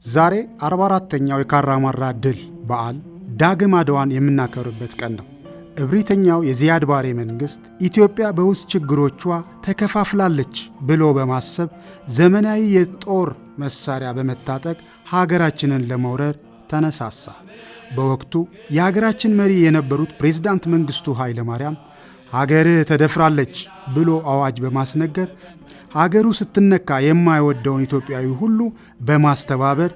ዛሬ 44ኛው የካራማራ ድል በዓል ዳግም አድዋን የምናከብርበት ቀን ነው። እብሪተኛው የዚያድ ባሬ መንግስት ኢትዮጵያ በውስጥ ችግሮቿ ተከፋፍላለች ብሎ በማሰብ ዘመናዊ የጦር መሳሪያ በመታጠቅ ሀገራችንን ለመውረር ተነሳሳ። በወቅቱ የሀገራችን መሪ የነበሩት ፕሬዝዳንት መንግስቱ ኃይለ ማርያም ሀገርህ ተደፍራለች ብሎ አዋጅ በማስነገር ሀገሩ ስትነካ የማይወደውን ኢትዮጵያዊ ሁሉ በማስተባበር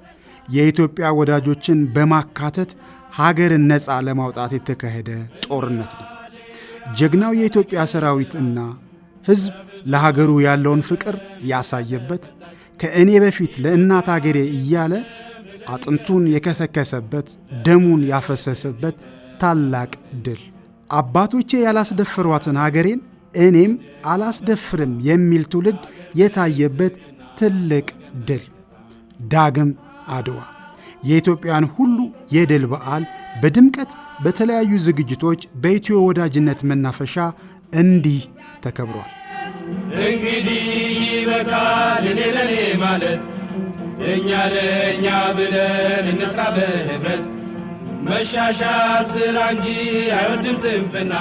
የኢትዮጵያ ወዳጆችን በማካተት ሀገርን ነፃ ለማውጣት የተካሄደ ጦርነት ነው። ጀግናው የኢትዮጵያ ሰራዊት እና ሕዝብ ለሀገሩ ያለውን ፍቅር ያሳየበት፣ ከእኔ በፊት ለእናት ሀገሬ እያለ አጥንቱን የከሰከሰበት፣ ደሙን ያፈሰሰበት ታላቅ ድል፣ አባቶቼ ያላስደፈሯትን ሀገሬን እኔም አላስደፍርም የሚል ትውልድ የታየበት ትልቅ ድል ዳግም አድዋ የኢትዮጵያን ሁሉ የድል በዓል በድምቀት በተለያዩ ዝግጅቶች በኢትዮ ወዳጅነት መናፈሻ እንዲህ ተከብሯል። እንግዲህ ይበቃል እኔ ለኔ ማለት እኛ ለእኛ ብለን እንስራ በህብረት መሻሻል ስራ እንጂ አይወድም ስንፍና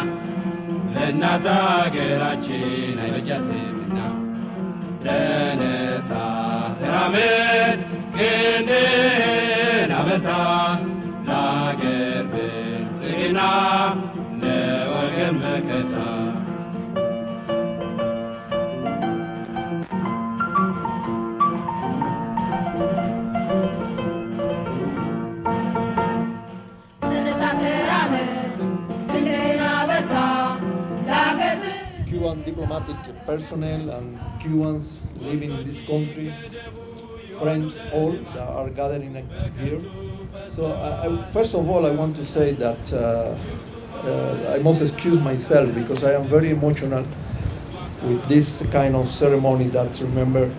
ለእናት አገራችን አይበጃትምና ተነሳ ተራመድ ክንድህን አበርታ ለአገር ብልጽግና ለወገን መከታ Cuban diplomatic personnel and Cubans living in this country, friends all that are gathering here. So first of all, I want to say that I must excuse myself because I am very emotional with this kind of ceremony that remember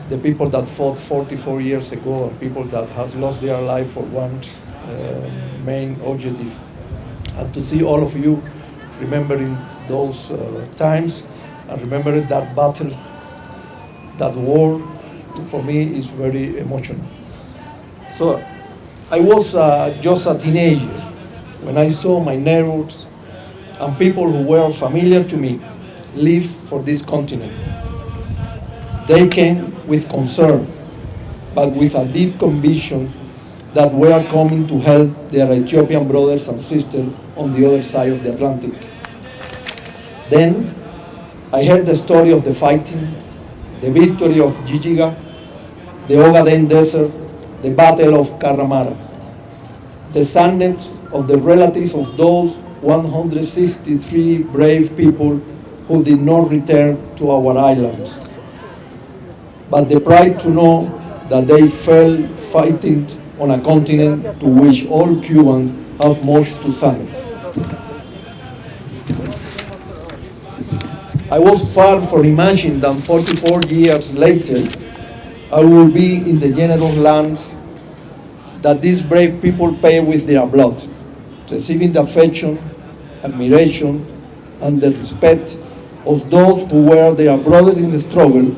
the people that fought 44 years ago and people that has lost their life for one main objective. And to see all of you remembering those times and remembering that battle, that war, for me is very emotional. So I was just a teenager when I saw my neighbors and people who were familiar to me live for this continent. They came with concern, but with a deep conviction that we are coming to help their Ethiopian brothers and sisters on the other side of the Atlantic. Then I heard the story of the fighting, the victory of Jijiga, the Ogaden Desert, the Battle of Karamara, the sadness of the relatives of those 163 brave people who did not return to our islands, but the pride to know that they fell fighting on a continent to which all Cubans have much to thank. I was far from imagining that 44 years later I will be in the generous land that these brave people pay with their blood, receiving the affection, admiration, and the respect of those who were their brothers in the struggle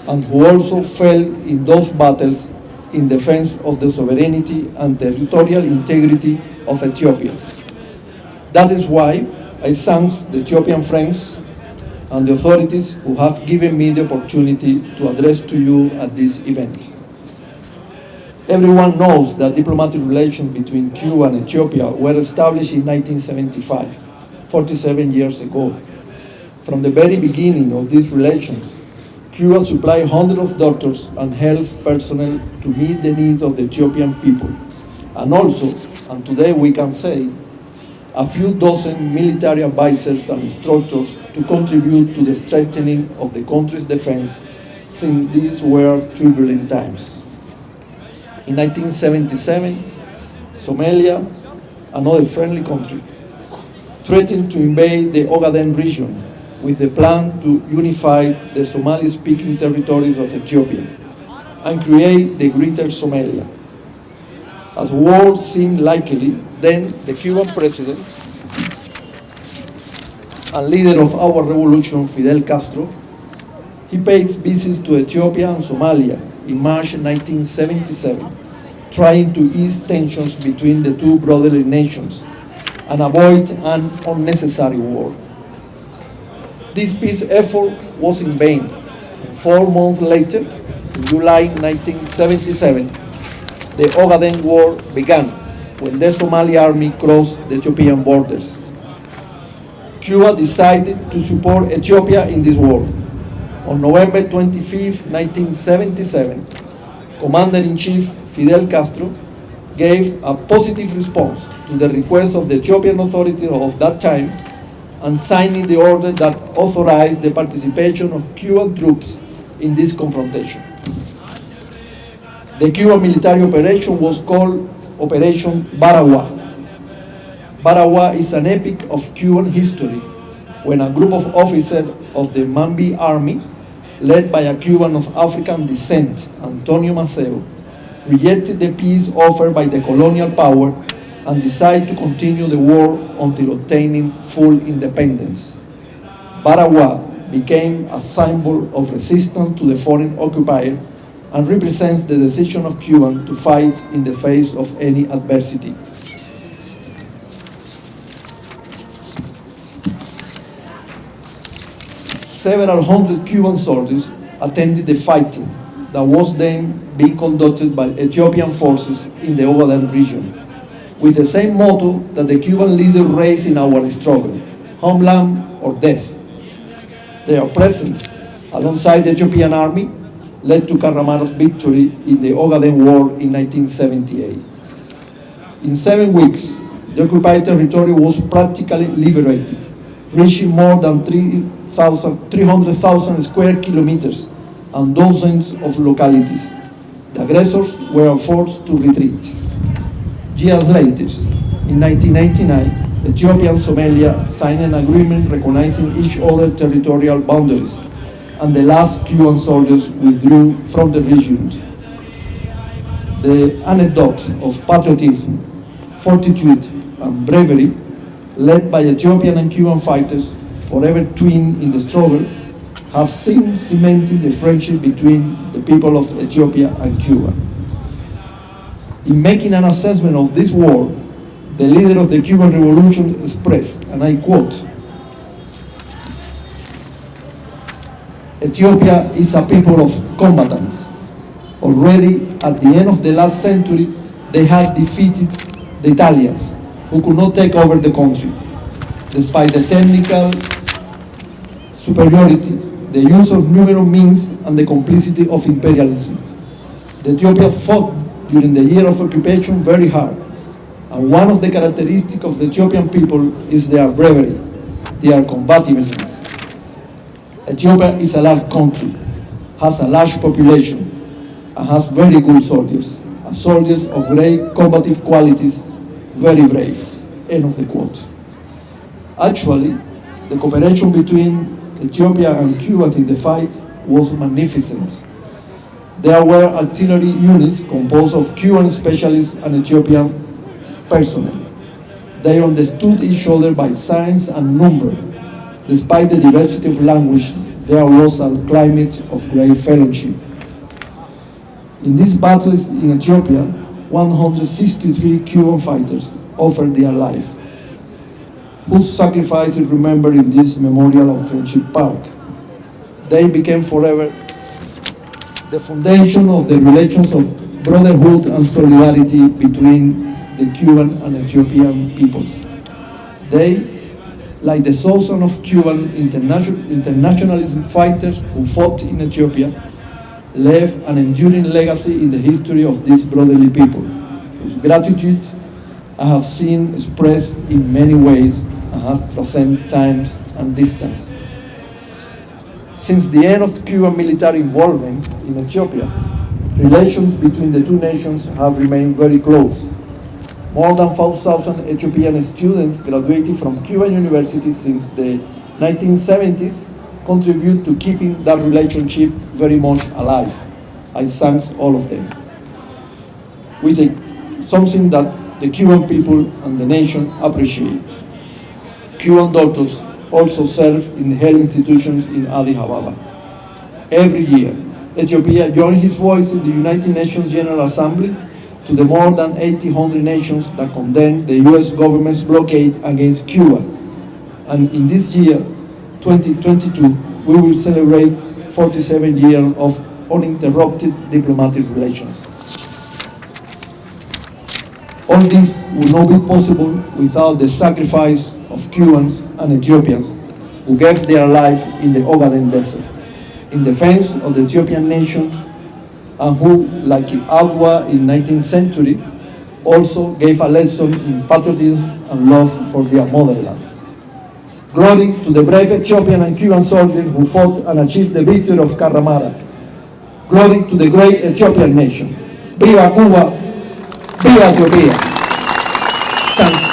and who also fell in those battles in defense of the sovereignty and territorial integrity of Ethiopia. That is why I thank the Ethiopian friends and the authorities who have given me the opportunity to address to you at this event. Everyone knows that diplomatic relations between Cuba and Ethiopia were established in 1975, 47 years ago. From the very beginning of these relations, Cuba supplied hundreds of doctors and health personnel to meet the needs of the Ethiopian people. And also, and today we can say, a few dozen military advisors and instructors to contribute to the strengthening of the country's defense since these were turbulent times. In 1977, Somalia, another friendly country, threatened to invade the Ogaden region with the plan to unify the Somali-speaking territories of Ethiopia and create the Greater Somalia. As war seemed likely, then the Cuban president and leader of our revolution, Fidel Castro, he paid visits to Ethiopia and Somalia in March 1977 trying to ease tensions between the two brotherly nations and avoid an unnecessary war. This peace effort was in vain. 4 months later, in July 1977, the Ogaden War began when the Somali army crossed the Ethiopian borders. Cuba decided to support Ethiopia in this war. On November 25, 1977, Commander-in-Chief Fidel Castro gave a positive response to the request of the Ethiopian authorities of that time and signing the order that authorized the participation of Cuban troops in this confrontation. The Cuban military operation was called Operation Barawa. Barawa is an epic of Cuban history when a group of officers of the Mambi army, led by a Cuban of African descent, Antonio Maceo, rejected the peace offered by the colonial power and decided to continue the war until obtaining full independence. Barawa became a symbol of resistance to the foreign occupier and represents the decision of Cubans to fight in the face of any adversity. Several hundred Cuban soldiers attended the fighting that was then being conducted by Ethiopian forces in the Ogaden region, with the same motto that the Cuban leader raised in our struggle, homeland or death. Their presence alongside the Ethiopian army led to Karamara's victory in the Ogaden War in 1978. In 7 weeks, the occupied territory was practically liberated, reaching more than 300,000 square kilometers and dozens of localities. The aggressors were forced to retreat. Years later, in 1999, Ethiopia and Somalia signed an agreement recognizing each other's territorial boundaries, and the last Cuban soldiers withdrew from the region. The anecdote of patriotism, fortitude, and bravery, led by Ethiopian and Cuban fighters, forever twin in the struggle, have since cemented the friendship between the people of Ethiopia and Cuba. In making an assessment of this war, the leader of the Cuban Revolution expressed, and I quote, "Ethiopia is a people of combatants. Already at the end of the last century, they had defeated the Italians, who could not take over the country. Despite the technical superiority, the use of numerous means, and the complicity of imperialism, the Ethiopia fought during the year of occupation very hard. And one of the characteristics of the Ethiopian people is their bravery, their combativeness. Ethiopia is a large country, has a large population, and has very good soldiers, soldiers of great combative qualities, very brave." End of the quote. Actually, the cooperation between Ethiopia and Cuba in the fight was magnificent. There were artillery units composed of Cuban specialists and Ethiopian personnel. They understood each other by signs and number. Despite the diversity of language, there was a climate of great fellowship. In these battles in Ethiopia, 163 Cuban fighters offered their life, whose sacrifice is remembered in this memorial and friendship park. They became forever the foundation of the relations of brotherhood and solidarity between the Cuban and Ethiopian peoples. They, like the thousands of Cuban internationalism fighters who fought in Ethiopia, left an enduring legacy in the history of these brotherly people, whose gratitude I have seen expressed in many ways and has transcended time and distance. Since the end of Cuban military involvement in Ethiopia, relations between the two nations have remained very close. More than 4,000 Ethiopian students graduated from Cuban universities since the 1970s contribute to keeping that relationship very much alive. I thank all of them. With something that the Cuban people and the nation appreciate. Cuban doctors also serve in health institutions in Addis Ababa. Every year, Ethiopia joins its voice in the United Nations General Assembly to the more than 800 nations that condemned the US government's blockade against Cuba. And in this year, 2022, we will celebrate 47 years of uninterrupted diplomatic relations. All this would not be possible without the sacrifice of Cubans and Ethiopians who gave their life in the Ogaden Desert in defense of the Ethiopian nation, and who, like Agua in 19th century, also gave a lesson in patriotism and love for their motherland. Glory to the brave Ethiopian and Cuban soldiers who fought and achieved the victory of Karamara. Glory to the great Ethiopian nation. Viva Cuba! Viva Ethiopia! Thanks.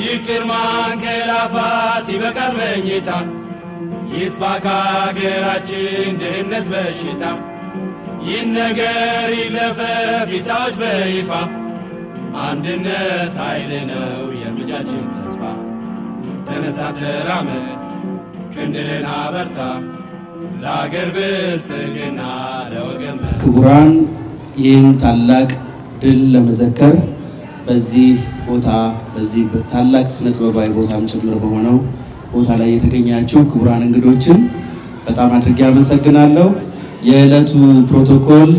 ይቅር ማንቀላፋት ይበቃል መኝታ ይጥፋ ከአገራችን ድህነት በሽታ ይነገር ይለፈፍ ይታወጅ በይፋ አንድነት ኃይል ነው የእርምጃችን ተስፋ ተነሳ ተራመድ ክንድህን አበርታ ለአገር ብልጽግና ለወገን ክቡራን ይህን ታላቅ ድል ለመዘከር በዚህ ቦታ በዚህ ታላቅ ስነ ጥበባዊ ቦታም ጭምር በሆነው ቦታ ላይ የተገኛችሁ ክቡራን እንግዶችን በጣም አድርጌ አመሰግናለሁ። የዕለቱ ፕሮቶኮል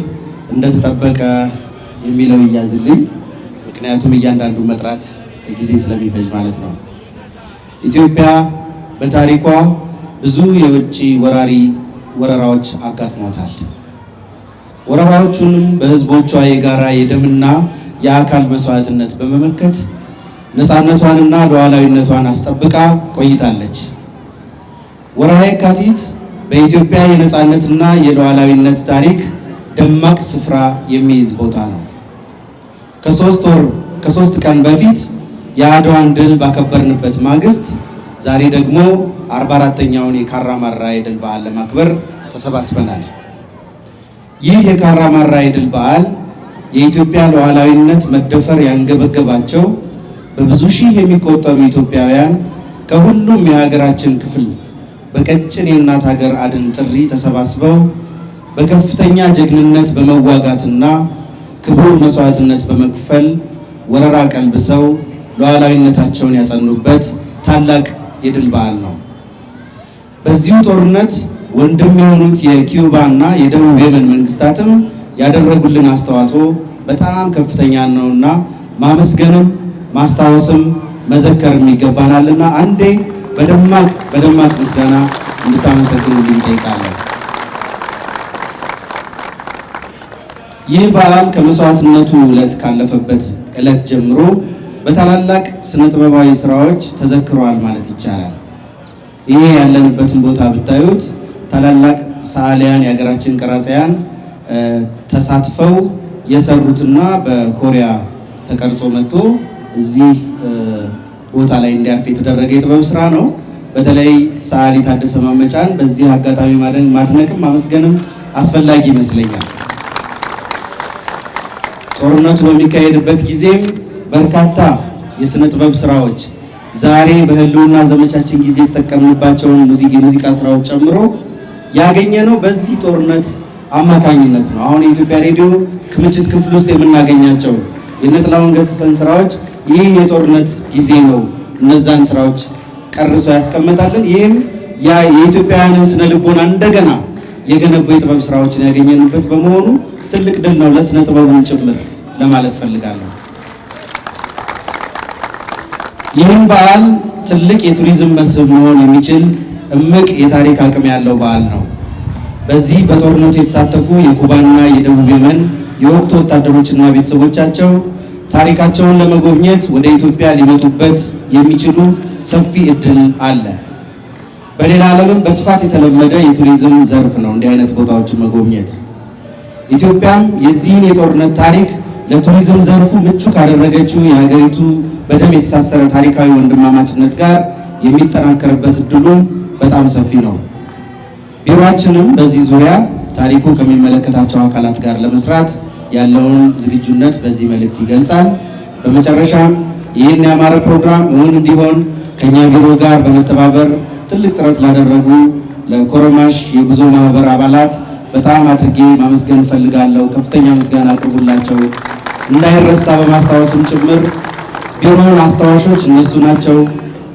እንደተጠበቀ የሚለው ይያዝልኝ፣ ምክንያቱም እያንዳንዱ መጥራት ጊዜ ስለሚፈጅ ማለት ነው። ኢትዮጵያ በታሪኳ ብዙ የውጭ ወረራዎች አጋጥሟታል። ወረራዎቹንም በህዝቦቿ የጋራ የደምና የአካል መስዋዕትነት በመመከት ነፃነቷንና ሉዓላዊነቷን አስጠብቃ ቆይታለች። ወርሃ የካቲት በኢትዮጵያ የነፃነትና የሉዓላዊነት ታሪክ ደማቅ ስፍራ የሚይዝ ቦታ ነው። ከሶስት ቀን በፊት የአድዋን ድል ባከበርንበት ማግስት ዛሬ ደግሞ 44ኛውን የካራማራ የድል በዓል ለማክበር ተሰባስበናል። ይህ የካራማራ የድል በዓል የኢትዮጵያ ሉዓላዊነት መደፈር ያንገበገባቸው በብዙ ሺህ የሚቆጠሩ ኢትዮጵያውያን ከሁሉም የሀገራችን ክፍል በቀጭን የእናት ሀገር አድን ጥሪ ተሰባስበው በከፍተኛ ጀግንነት በመዋጋትና ክቡር መስዋዕትነት በመክፈል ወረራ ቀልብሰው ሉዓላዊነታቸውን ያጸኑበት ታላቅ የድል በዓል ነው። በዚሁ ጦርነት ወንድም የሆኑት የኪዩባና የደቡብ የመን መንግስታትም ያደረጉልን አስተዋጽኦ በጣም ከፍተኛ ነውና ማመስገንም ማስታወስም መዘከርም ይገባናልና አንዴ በደማቅ ምስጋና እንድታመሰግኑልኝ እጠይቃለሁ። ይህ በዓል ከመስዋዕትነቱ ዕለት ካለፈበት ዕለት ጀምሮ በታላላቅ ስነ ጥበባዊ ስራዎች ተዘክሯል ማለት ይቻላል። ይሄ ያለንበትን ቦታ ብታዩት ታላላቅ ሰዓሊያን የሀገራችን ቀራጺያን ተሳትፈው የሰሩትና በኮሪያ ተቀርጾ መጥቶ እዚህ ቦታ ላይ እንዲያርፍ የተደረገ የጥበብ ስራ ነው። በተለይ ሰዓሊ ታደሰ ማመጫን በዚህ አጋጣሚ ማድነቅም ማመስገንም አስፈላጊ ይመስለኛል። ጦርነቱ በሚካሄድበት ጊዜም በርካታ የስነ ጥበብ ስራዎች ዛሬ በህልውና ዘመቻችን ጊዜ የተጠቀምንባቸውን የሙዚቃ ስራዎች ጨምሮ ያገኘነው በዚህ ጦርነት አማካኝነት ነው። አሁን የኢትዮጵያ ሬዲዮ ክምችት ክፍል ውስጥ የምናገኛቸው የነጥላውን ገሰሰን ስራዎች ይህ የጦርነት ጊዜ ነው እነዛን ስራዎች ቀርሶ ያስቀምጣልን። ይህም የኢትዮጵያውያንን ስነ ልቦና እንደገና የገነቡ የጥበብ ስራዎችን ያገኘንበት በመሆኑ ትልቅ ድል ነው ለስነ ጥበቡን ጭምር ለማለት ፈልጋለሁ። ይህም በዓል ትልቅ የቱሪዝም መስህብ መሆን የሚችል እምቅ የታሪክ አቅም ያለው በዓል ነው። በዚህ በጦርነቱ የተሳተፉ የኩባና የደቡብ የመን የወቅቱ ወታደሮችና ቤተሰቦቻቸው ታሪካቸውን ለመጎብኘት ወደ ኢትዮጵያ ሊመጡበት የሚችሉ ሰፊ እድል አለ። በሌላ ዓለምም በስፋት የተለመደ የቱሪዝም ዘርፍ ነው እንዲህ አይነት ቦታዎችን መጎብኘት። ኢትዮጵያም የዚህን የጦርነት ታሪክ ለቱሪዝም ዘርፉ ምቹ ካደረገችው የሀገሪቱ በደም የተሳሰረ ታሪካዊ ወንድማማችነት ጋር የሚጠናከርበት እድሉ በጣም ሰፊ ነው። ቢሮአችንም በዚህ ዙሪያ ታሪኩ ከሚመለከታቸው አካላት ጋር ለመስራት ያለውን ዝግጁነት በዚህ መልእክት ይገልጻል። በመጨረሻም ይህን ያማረ ፕሮግራም እውን እንዲሆን ከኛ ቢሮ ጋር በመተባበር ትልቅ ጥረት ላደረጉ ለኮረማሽ የጉዞ ማህበር አባላት በጣም አድርጌ ማመስገን እፈልጋለሁ። ከፍተኛ ምስጋና አቅርቡላቸው። እንዳይረሳ በማስታወስም ጭምር ቢሮውን አስታዋሾች እነሱ ናቸው።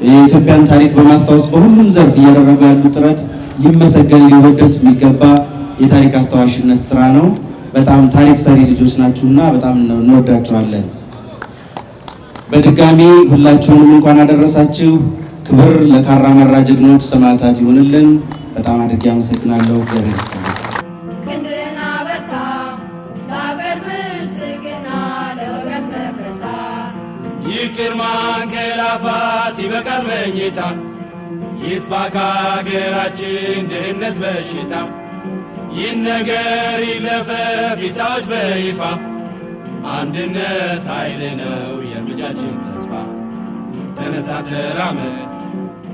የኢትዮጵያን ታሪክ በማስታወስ በሁሉም ዘርፍ እያደረጉ ያሉ ጥረት ሊመሰገን ሊወደስ የሚገባ የታሪክ አስታዋሽነት ስራ ነው። በጣም ታሪክ ሰሪ ልጆች ናችሁና በጣም እንወዳችኋለን። በድጋሚ ሁላችሁንም እንኳን አደረሳችሁ። ክብር ለካራማራ ጀግኖች ሰማዕታት ይሁንልን። በጣም አድርጌ አመሰግናለሁ። እግዚአብሔር ይስጥልኝ። ክንድህን አበርታ፣ ለአገር ብልጽግና፣ ለወገን መከታ። ይቅር ማንቀላፋት ይበቃል መኝታ፣ ይጥፋ ከአገራችን ድህነት በሽታ። ይነገር ይለፈፍ ይታወጅ በይፋ፣ አንድነት ኃይል ነው የእርምጃችን ተስፋ። ተነሳ ተራመድ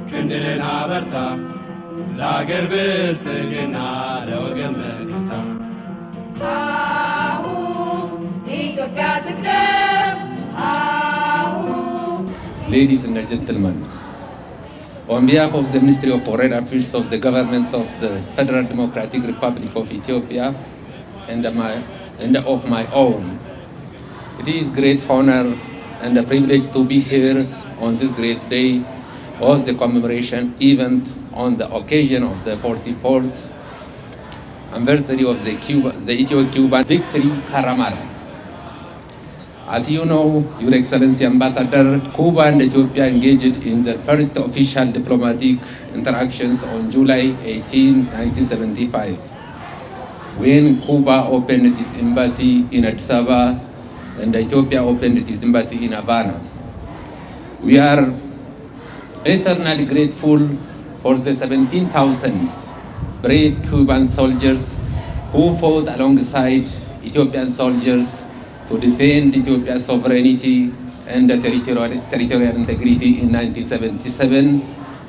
ክንድህን አበርታ፣ ለአገር ብልጽግና ለወገን መከታ። አሁን ኢትዮጵያ ትቅደም። አሁን Ladies and gentlemen, on behalf of the Ministry of Foreign Affairs of the Government of the Federal Democratic Republic of Ethiopia and of my own, it is great honor and a privilege to be here on this great day of the commemoration event on the occasion of the 44th anniversary of the Ethio-Cuban victory, Karamara. As you know, Your Excellency Ambassador, Cuba and Ethiopia engaged in the first official diplomatic interactions on July 18, 1975, when Cuba opened its embassy in Addis Ababa and Ethiopia opened its embassy in Havana. We are eternally grateful for the 17,000 brave Cuban soldiers who fought alongside Ethiopian soldiers to defend Ethiopia's sovereignty and territorial integrity in 1977,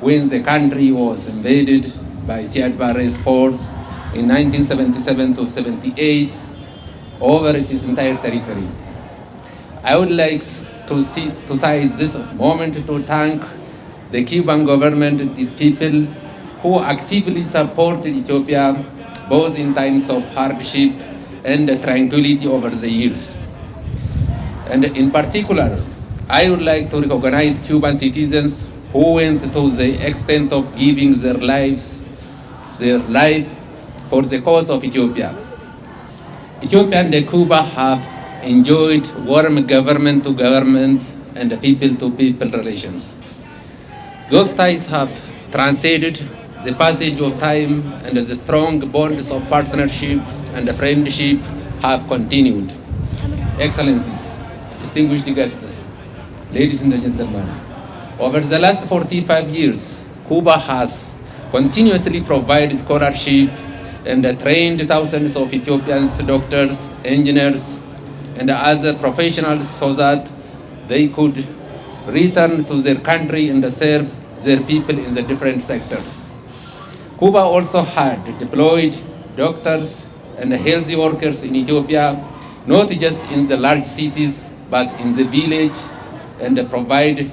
when the country was invaded by Siad Barre's force in 1977 to 78 over its entire territory. I would like to seize this moment to thank the Cuban government and its people who actively supported Ethiopia both in times of hardship and tranquility over the years. And in particular, I would like to recognize Cuban citizens who went to the extent of giving their life for the cause of Ethiopia. Ethiopia and Cuba have enjoyed warm government-to-government and people-to-people relations. Those ties have transcended the passage of time, and the strong bonds of partnership and friendship have continued. Excellencies, distinguished guests, ladies and gentlemen, over the last 45 years, Cuba has continuously provided scholarship and trained thousands of Ethiopians, doctors, engineers, and other professionals so that they could return to their country and serve their people in the different sectors. Cuba also had deployed doctors and health workers in Ethiopia, not just in the large cities, but in the village, and provide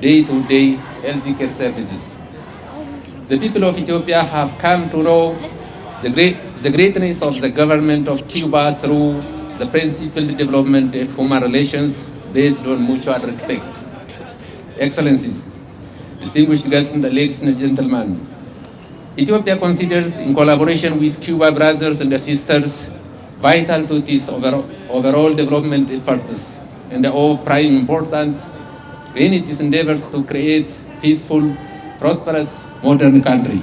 day-to-day healthcare services. The people of Ethiopia have come to know the greatness of the government of Cuba through the principled development of human relations based on mutual respect. Excellencies, distinguished guests, ladies and gentlemen, Ethiopia considers, in collaboration with Cuba brothers and sisters, vital to its overall development efforts and of prime importance in its endeavors to create peaceful, prosperous, modern country.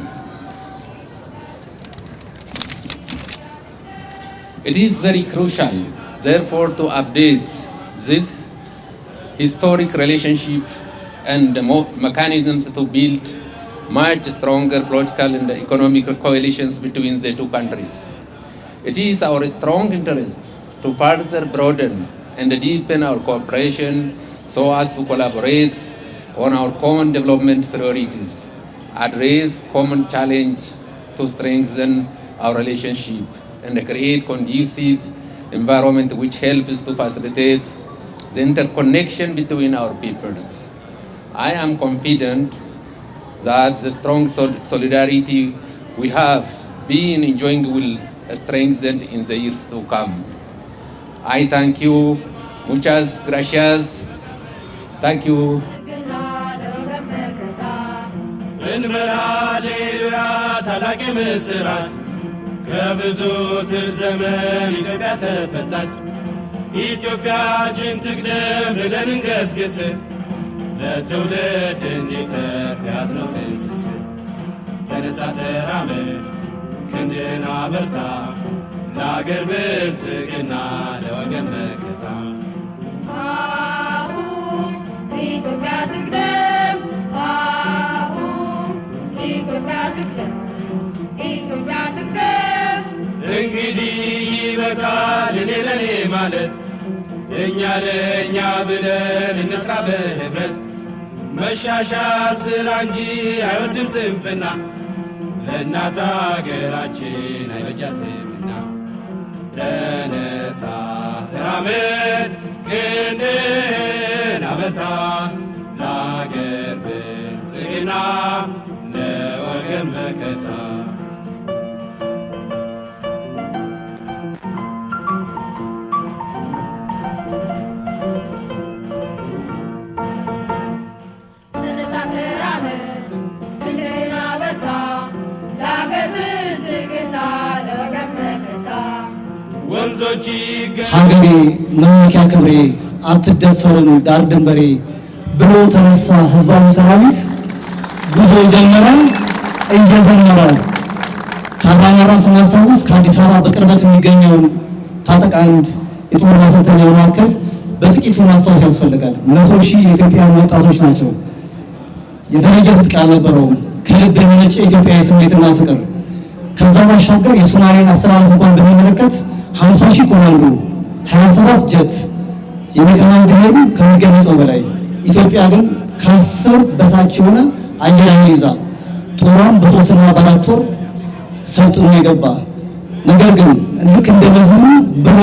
It is very crucial, therefore, to update this historic relationship and mechanisms to build much stronger political and economic coalitions between the two countries. It is our strong interest to further broaden and deepen our cooperation so as to collaborate on our common development priorities, address common challenges, to strengthen our relationship and create conducive environment which helps to facilitate the interconnection between our peoples. I am confident that the strong solidarity we have been enjoying will strengthen in the years to come. I thank you. Muchas gracias. Thank you. እንበላሌሉያ ታላቅ ምስራት ከብዙ ስር ዘመን ኢትዮጵያ ተፈታች። ኢትዮጵያችን ትቅደም ብለን እንገስግስ ለትውልድ እንዲተርፍ ያዝነው ትንስስ። ተነሳ ተራመድ ክንድህን አበርታ ለአገር ብልጽግና ለወገን መከታ። አሁን ኢትዮጵያ ትቅደም፣ አሁን ኢትዮጵያ ትቅደም፣ ኢትዮጵያ ትቅደም። እንግዲህ ይበቃል እኔ ለኔ ማለት እኛ ለእኛ ብለን እንስራ በህብረት። መሻሻል ስራ እንጂ አይወድም ስንፍና ለእናት አገራችን አይበጃትምና። ተነሳ ተራመድ ክንድህን አበርታ ለአገር ብልጽግና ለወገን መከታ። ተነሳ ተራመድ ክንድህን አበርታ ለአገር ብልጽግና ለወገን መከታ። ወንዞች ሀገሬ መመኪያ ክብሬ አትደፈርም ዳር ድንበሬ ብሎ ተነሳ ህዝባዊ ሰራዊት ጉዞ ጀመረ እየዘመረ። ካራማራ ስናስታውስ ከአዲስ አበባ በቅርበት የሚገኘውን ታጠቅ አንድ የጦር ማሰልጠኛ ማዕከል በጥቂቱ ማስታወስ ያስፈልጋል። 100,000 የኢትዮጵያ ወጣቶች ናቸው። የተለየ ትጥቅ አልነበረውም። ከልብ የመነጨ ኢትዮጵያዊ ስሜትና ፍቅር። ከዛ ባሻገር የሶማሌን አስተላለፍ እንኳን በሚመለከት 50,000 ኮማንዶ፣ 27 ጀት የመከላከያ ኃይሉ ከሚገለጸው በላይ። ኢትዮጵያ ግን ከ10 በታች የሆነ አየር ኃይል ይዛ ጦሯን በሶስትና በአራት ወር ሰልጥኖ የገባ ነገር ግን ልክ እንደ መዝሙሩ ብሎ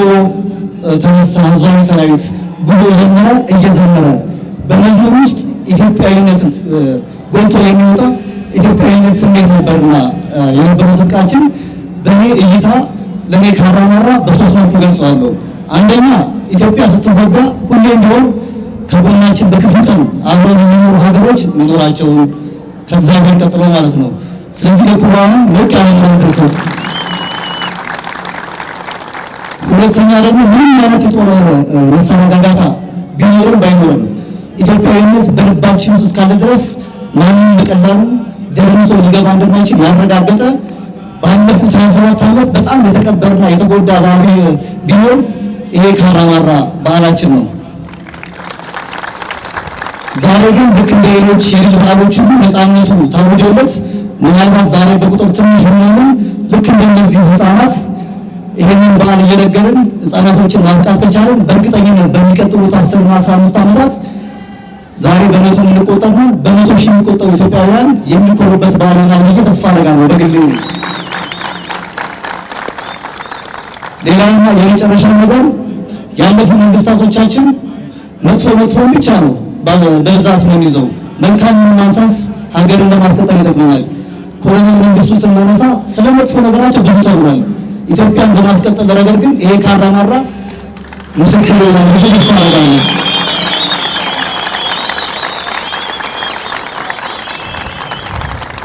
ተነሳ ህዝባዊ ሰራዊት ጉዞ ጀመረ እየዘመረ። በመዝሙሩ ውስጥ ኢትዮጵያዊነትን ጎልቶ የሚወጣ ኢትዮጵያዊነት ስሜት ነበርና የነበረው ትጥቃችን በእኔ እይታ ለኔ ካራማራ በሶስት መልኩ ገልጸዋለሁ። አንደኛ ኢትዮጵያ ስትወጋ ሁሌም ቢሆን ከጎናችን በክፉ ቀን አብረው የሚኖሩ ሀገሮች መኖራቸውን ከእግዚአብሔር ቀጥሎ ማለት ነው። ስለዚህ ለኩባን ልቅ ያለ ደርሰት። ሁለተኛ ደግሞ ምንም አይነት የጦር መሳሪያ ጋጋታ ቢኖርም ባይኖርም ኢትዮጵያዊነት በልባችን ውስጥ እስካለ ድረስ ማንም በቀላሉ ደርምሶ ሊገባ እንደማይችል ያረጋገጠ ባለፉት 27 ዓመት በጣም የተቀበረና የተጎዳ ባህል ቢኖር ይሄ ካራማራ በዓላችን ነው። ዛሬ ግን ልክ እንደ ሌሎች የድል በዓሎች ሁሉ ነፃነቱ ታውጆለት ምናልባት ዛሬ በቁጥር ትንሽ ቢሆንም ልክ እንደነዚህ ህፃናት ይሄንን በዓል እየነገርን ህፃናቶችን ማብቃት ከቻለን በእርግጠኝነት በሚቀጥሉት 10 እና 15 ዓመታት ዛሬ በመቶ የሚቆጠሩ በመቶ ሺህ የሚቆጠሩ ኢትዮጵያውያን የሚኮሩበት በዓል ይሆናል ብዬ ተስፋ አደርጋለሁ በግሌ። ሌላውና የመጨረሻው ነገር ያለፉ መንግስታቶቻችን መጥፎ ብቻ ነው በብዛት ነው የሚይዘው። መልካሙን ማንሳት ሀገርን ለማስቀጠል ይጠቅመናል። ኮሎኔል መንግስቱን ስናነሳ ስለ መጥፎ ነገራቸው ብዙ ተብሏል። ኢትዮጵያን በማስቀጠል ረገድ ግን ይሄ ካራማራ ምስክር ነው ብዬ ተስፋ አደርጋለሁ።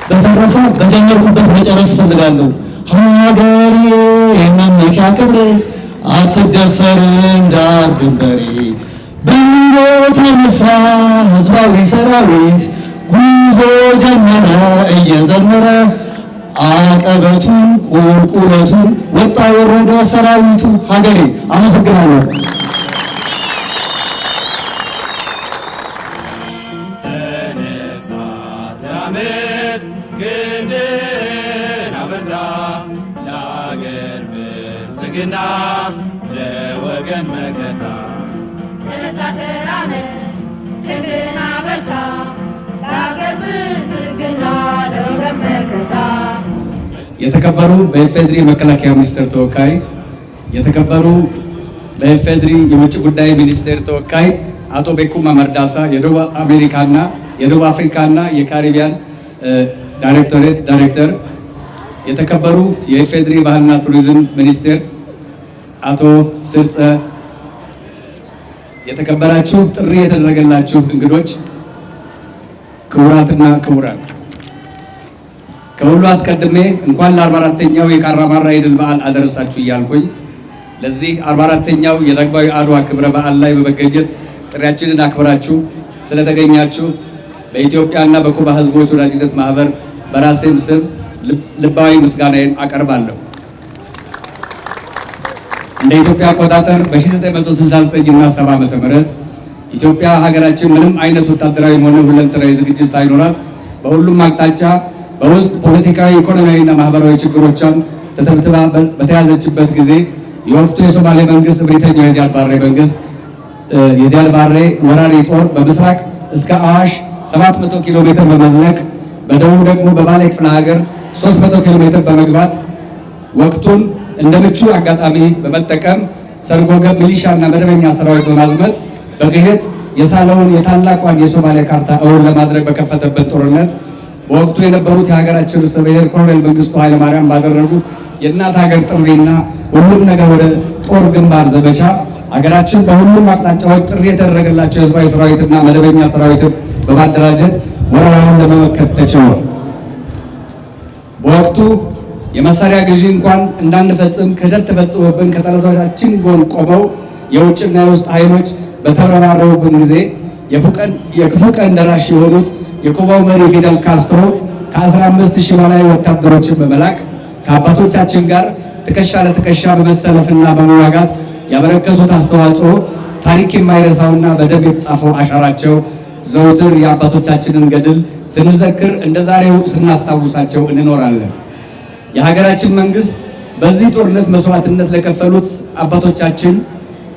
በተረፈ በጀመርኩበት መጨረስ እፈልጋለሁ። ሀገሬ መመኪያ ክብሬ አትደፈርም ዳር ድንበሬ ብሎ ተነሳ ህዝባዊ ሰራዊት ጉዞ ጀመረ እየዘመረ አቀበቱን ቁልቁለቱን ወጣ ወረደ ሰራዊቱ። ሀገሬ አመሰግናለሁ። ተነሳ ተራመድ ክንድህን አበርታ ለአገር ብልጽግና ለወገን መከታ። ተነሳ ተራመድ ክንድህን አበርታ ለአገር ብልጽግና ለወገን መከታ። የተከበሩ በኢፌድሪ መከላከያ ሚኒስቴር ተወካይ፣ የተከበሩ በኢፌድሪ የውጭ ጉዳይ ሚኒስቴር ተወካይ አቶ ቤኩማ መርዳሳ፣ የደቡብ አሜሪካና የደቡብ አፍሪካና የካሪቢያን ዳይሬክቶሬት ዳይሬክተር፣ የተከበሩ የኢፌድሪ ባህልና ቱሪዝም ሚኒስቴር አቶ ስርጸ፣ የተከበራችሁ ጥሪ የተደረገላችሁ እንግዶች፣ ክቡራትና ክቡራን፣ ከሁሉ አስቀድሜ እንኳን ለ44ኛው የካራማራ የድል በዓል አደረሳችሁ እያልኩኝ ለዚህ 44ኛው የዳግማዊ አድዋ ክብረ በዓል ላይ በመገኘት ጥሪያችንን አክብራችሁ ስለተገኛችሁ በኢትዮጵያና በኩባ ሕዝቦች ወዳጅነት ማህበር በራሴም ስም ልባዊ ምስጋናዬን አቀርባለሁ። እንደ ኢትዮጵያ አቆጣጠር በ1969 እና 70 ዓመተ ምህረት ኢትዮጵያ ሀገራችን ምንም አይነት ወታደራዊ ሆነ ሁለንተናዊ ዝግጅት ሳይኖራት በሁሉም አቅጣጫ በውስጥ ፖለቲካዊ፣ ኢኮኖሚያዊና ማህበራዊ ችግሮቿን ተተብትባ በተያዘችበት ጊዜ የወቅቱ የሶማሌ መንግስት እብሪተኛው የዚያድ ባሬ መንግስት የዚያድ ባሬ ወራሪ ጦር በምስራቅ እስከ አዋሽ 700 ኪሎ ሜትር በመዝለቅ በደቡብ ደግሞ በባሌ ክፍለ ሀገር 300 ኪሎ ሜትር በመግባት ወቅቱን እንደ ምቹ አጋጣሚ በመጠቀም ሰርጎ ገብ ሚሊሻና መደበኛ ሰራዊት በማዝመት በግሄት የሳለውን የታላቋን የሶማሊያ ካርታ እውን ለማድረግ በከፈተበት ጦርነት በወቅቱ የነበሩት የሀገራችን ርዕሰ ብሔር ኮሎኔል መንግስቱ ኃይለማርያም ባደረጉት የእናት ሀገር ጥሪና ሁሉም ነገር ወደ ጦር ግንባር ዘመቻ ሀገራችን በሁሉም አቅጣጫዎች ጥሪ የተደረገላቸው ህዝባዊ ሰራዊትና መደበኛ ሰራዊትን በማደራጀት ወረራውን ለመመከት ተችሏል። በወቅቱ የመሳሪያ ግዢ እንኳን እንዳንፈጽም ክህደት ተፈጽሞብን ከጠላቶቻችን ጎን ቆመው የውጭና የውስጥ ኃይሎች በተረባረቡብን ጊዜ የክፉ ቀን ደራሽ የሆኑት የኩባው መሪ ፊደል ካስትሮ ከ15,000 በላይ ወታደሮችን በመላክ ከአባቶቻችን ጋር ትከሻ ለትከሻ በመሰለፍና በመዋጋት ያበረከቱት አስተዋጽኦ ታሪክ የማይረሳውና በደም የተጻፈው አሻራቸው ዘውትር የአባቶቻችንን ገድል ስንዘክር እንደ ዛሬው ስናስታውሳቸው እንኖራለን። የሀገራችን መንግስት በዚህ ጦርነት መስዋዕትነት ለከፈሉት አባቶቻችን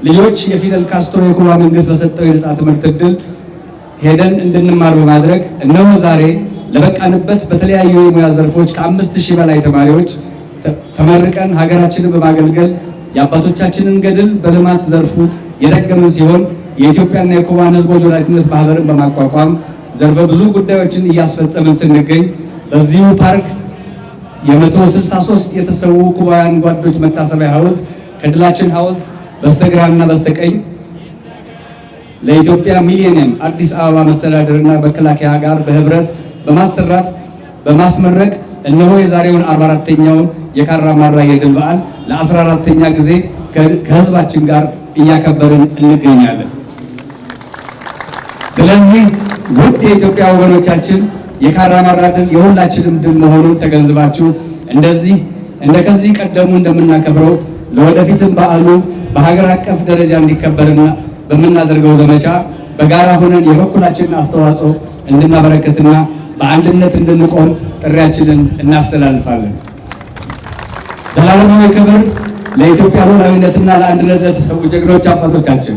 ልጆች የፊደል ካስትሮ የኩባ መንግስት በሰጠው የነጻ ትምህርት ዕድል ሄደን እንድንማር በማድረግ እነሆ ዛሬ ለበቃንበት በተለያዩ የሙያ ዘርፎች ከ5,000 በላይ ተማሪዎች ተመርቀን ሀገራችንን በማገልገል የአባቶቻችንን ገድል በልማት ዘርፉ የደገምን ሲሆን የኢትዮጵያና የኩባን ሕዝቦች ወዳጅነት ማህበርን በማቋቋም ዘርፈ ብዙ ጉዳዮችን እያስፈጸምን ስንገኝ በዚሁ ፓርክ የ163 የተሰዉ ኩባውያን ጓዶች መታሰቢያ ሐውልት ከድላችን ሐውልት በስተግራና በስተቀኝ ለኢትዮጵያ ሚሊኒየም አዲስ አበባ መስተዳድርና መከላከያ ጋር በህብረት በማሰራት በማስመረቅ እነሆ የዛሬውን 44ኛውን የካራማራ የድል በዓል ለ14ኛ ጊዜ ከህዝባችን ጋር እያከበርን እንገኛለን። ስለዚህ ውድ የኢትዮጵያ ወገኖቻችን የካራማራ ድል የሁላችንም ድል መሆኑን ተገንዝባችሁ ከዚህ ቀደሙ እንደምናከብረው ለወደፊትም በዓሉ በሀገር አቀፍ ደረጃ እንዲከበርና በምናደርገው ዘመቻ በጋራ ሆነን የበኩላችንን አስተዋጽኦ እንድናበረከትና በአንድነት እንድንቆም ጥሪያችንን እናስተላልፋለን። ዘላለማዊ ክብር ለኢትዮጵያ ሉዓላዊነትና ለአንድነት ለተሰዉ ጀግኖች አባቶቻችን፣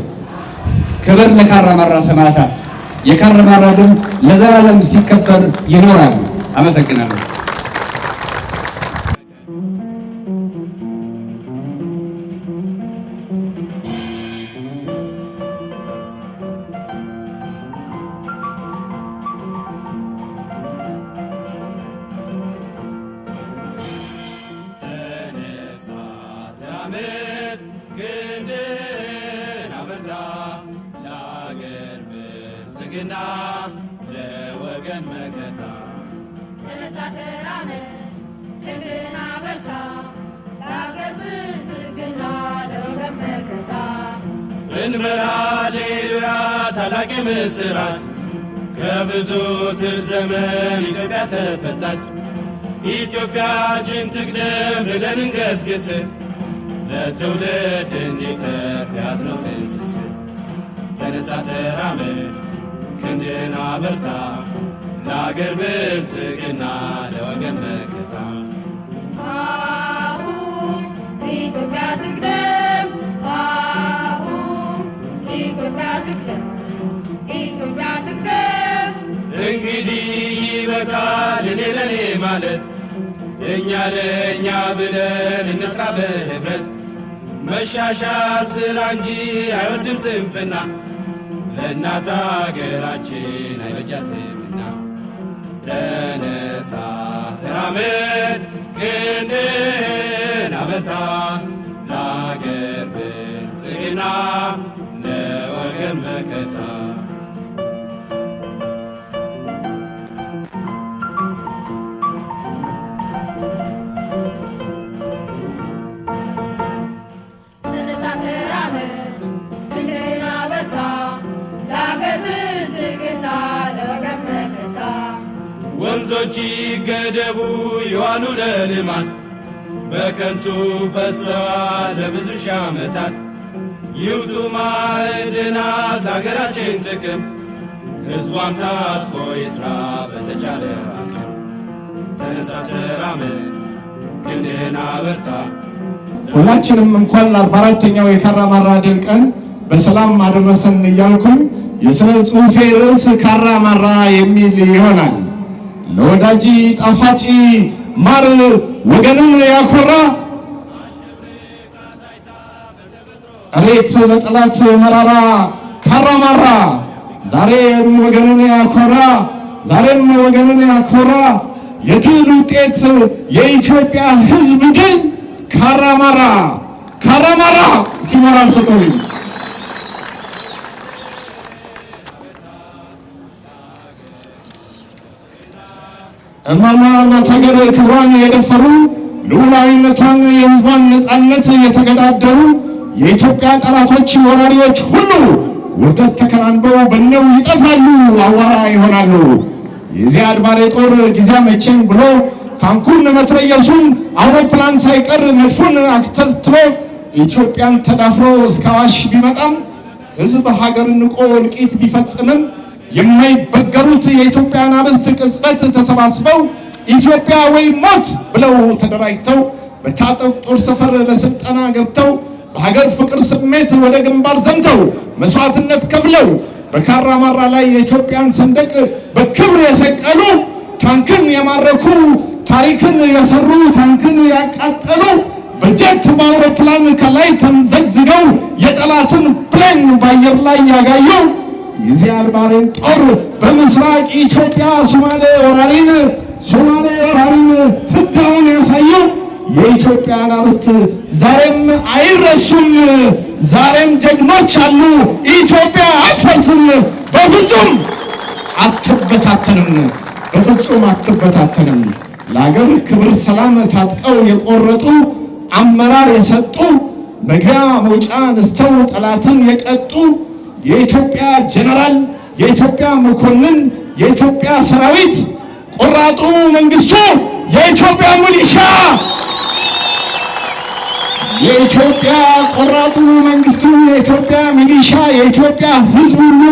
ክብር ለካራማራ ሰማዕታት። የካራማራ ድል ለዘላለም ሲከበር ይኖራል። አመሰግናለሁ። ለወገን መከታ ተነሳ ተራመድ ክንድህን አበርታ ለአገር ብልጽግና ለወገን መከታ እንበል ሃሌሉያ ታላቅ ምስራት ከብዙ ስር ዘመን ኢትዮጵያ ተፈታች። ኢትዮጵያችን ትቅደም ብለን እንገስግስ ለትውልድ እንዲተርፍ ያዝነው ትስስር። ተነሳ ተራመድ ክንድህን አበርታ ለአገር ብልጽግና ለወገን መከታ። አሁን ኢትዮጵያ ትቅደም፣ አሁን ኢትዮጵያ ትቅደም፣ ኢትዮጵያ ትቅደም። እንግዲህ ይበቃል እኔ ለኔ ማለት እኛ ለእኛ ብለን እንስራ በህብረት መሻሻል ስራ እንጂ አይወድም ስንፍና ለእናት አገራችን አይበጃትምና ተነሳ ተራመድ ክንድህን አበርታ ለአገር ብልጽግና ለወገን መከታ ወንዞች ይገደቡ ይዋሉ ለልማት በከንቱ ፈሰዋል ለብዙ ሺህ ዓመታት ይውጡ ማዕድናት ለአገራችን ጥቅም ሕዝቧም ታጥቆ ይስራ በተቻለ አቅም ተነሳ ተራመድ ክንድህን አበርታ። ሁላችንም እንኳን ለ44ኛው የካራማራ ድል ቀን በሰላም አደረሰን እያልኩኝ የሥነ ጽሑፌ ርዕስ ካራማራ የሚል ይሆናል። ለወዳጂ ጣፋጭ ማር ወገንን ያኮራ እሬት ለጠላት መራራ ካራማራ ዛሬም ወገንን ያኮራ ዛሬም ወገንን ያኮራ የድል ውጤት የኢትዮጵያ ሕዝብ ድል ካራማራ ካራማራ ሲመራል ሰተውበታል። እማማ እናት ሀገር ክብሯን የደፈሩ ልዑላዊነቷን የሕዝቧን ነፃነት የተገዳደሩ የኢትዮጵያ ጠላቶች ወራሪዎች ሁሉ ውርደት ተከናንበው በነው ይጠፋሉ፣ አዋራ ይሆናሉ። የዚያድ ባሬ ጦር ጊዜ መቼም ብሎ ታንኩን መትረየሱን አውሮፕላን ሳይቀር መድፉን አክተልትሎ ኢትዮጵያን ተዳፍሮ እስከ አዋሽ ቢመጣም ሕዝብ ሀገር ንቆ እልቂት ቢፈጽምም የማይበገሩት የኢትዮጵያ አናብስት ቅጽበት ተሰባስበው ኢትዮጵያ ወይ ሞት ብለው ተደራጅተው በታጠቅ ጦር ሰፈር ለስልጠና ገብተው በሀገር ፍቅር ስሜት ወደ ግንባር ዘምተው መስዋዕትነት ከፍለው በካራማራ ላይ የኢትዮጵያን ሰንደቅ በክብር የሰቀሉ ታንክን የማረኩ ታሪክን የሰሩ ታንክን ያቃጠሉ በጀት በአውሮፕላን ከላይ ተምዘግዝገው የጠላትን ፕሌን በአየር ላይ ያጋዩ የዚያድ ባሬን ጦር በምስራቅ ኢትዮጵያ ሶማሌ ወራሪን ፍዳውን ያሳየው የኢትዮጵያ አናብስት ዛሬም አይረሱም። ዛሬም ጀግኖች አሉ። ኢትዮጵያ አትፈርስም፣ በፍጹም አትበታተንም፣ በፍጹም አትበታተንም። ለሀገር ክብር ሰላም ታጥቀው የቆረጡ አመራር የሰጡ መግቢያ መውጫ ነስተው ጠላትን የቀጡ የኢትዮጵያ ጀነራል፣ የኢትዮጵያ መኮንን፣ የኢትዮጵያ ሰራዊት፣ ቆራጡ መንግስቱ፣ የኢትዮጵያ ሚሊሻ፣ የኢትዮጵያ ቆራጡ መንግስቱ፣ የኢትዮጵያ ሚሊሻ፣ የኢትዮጵያ ሕዝብ ሁሉ፣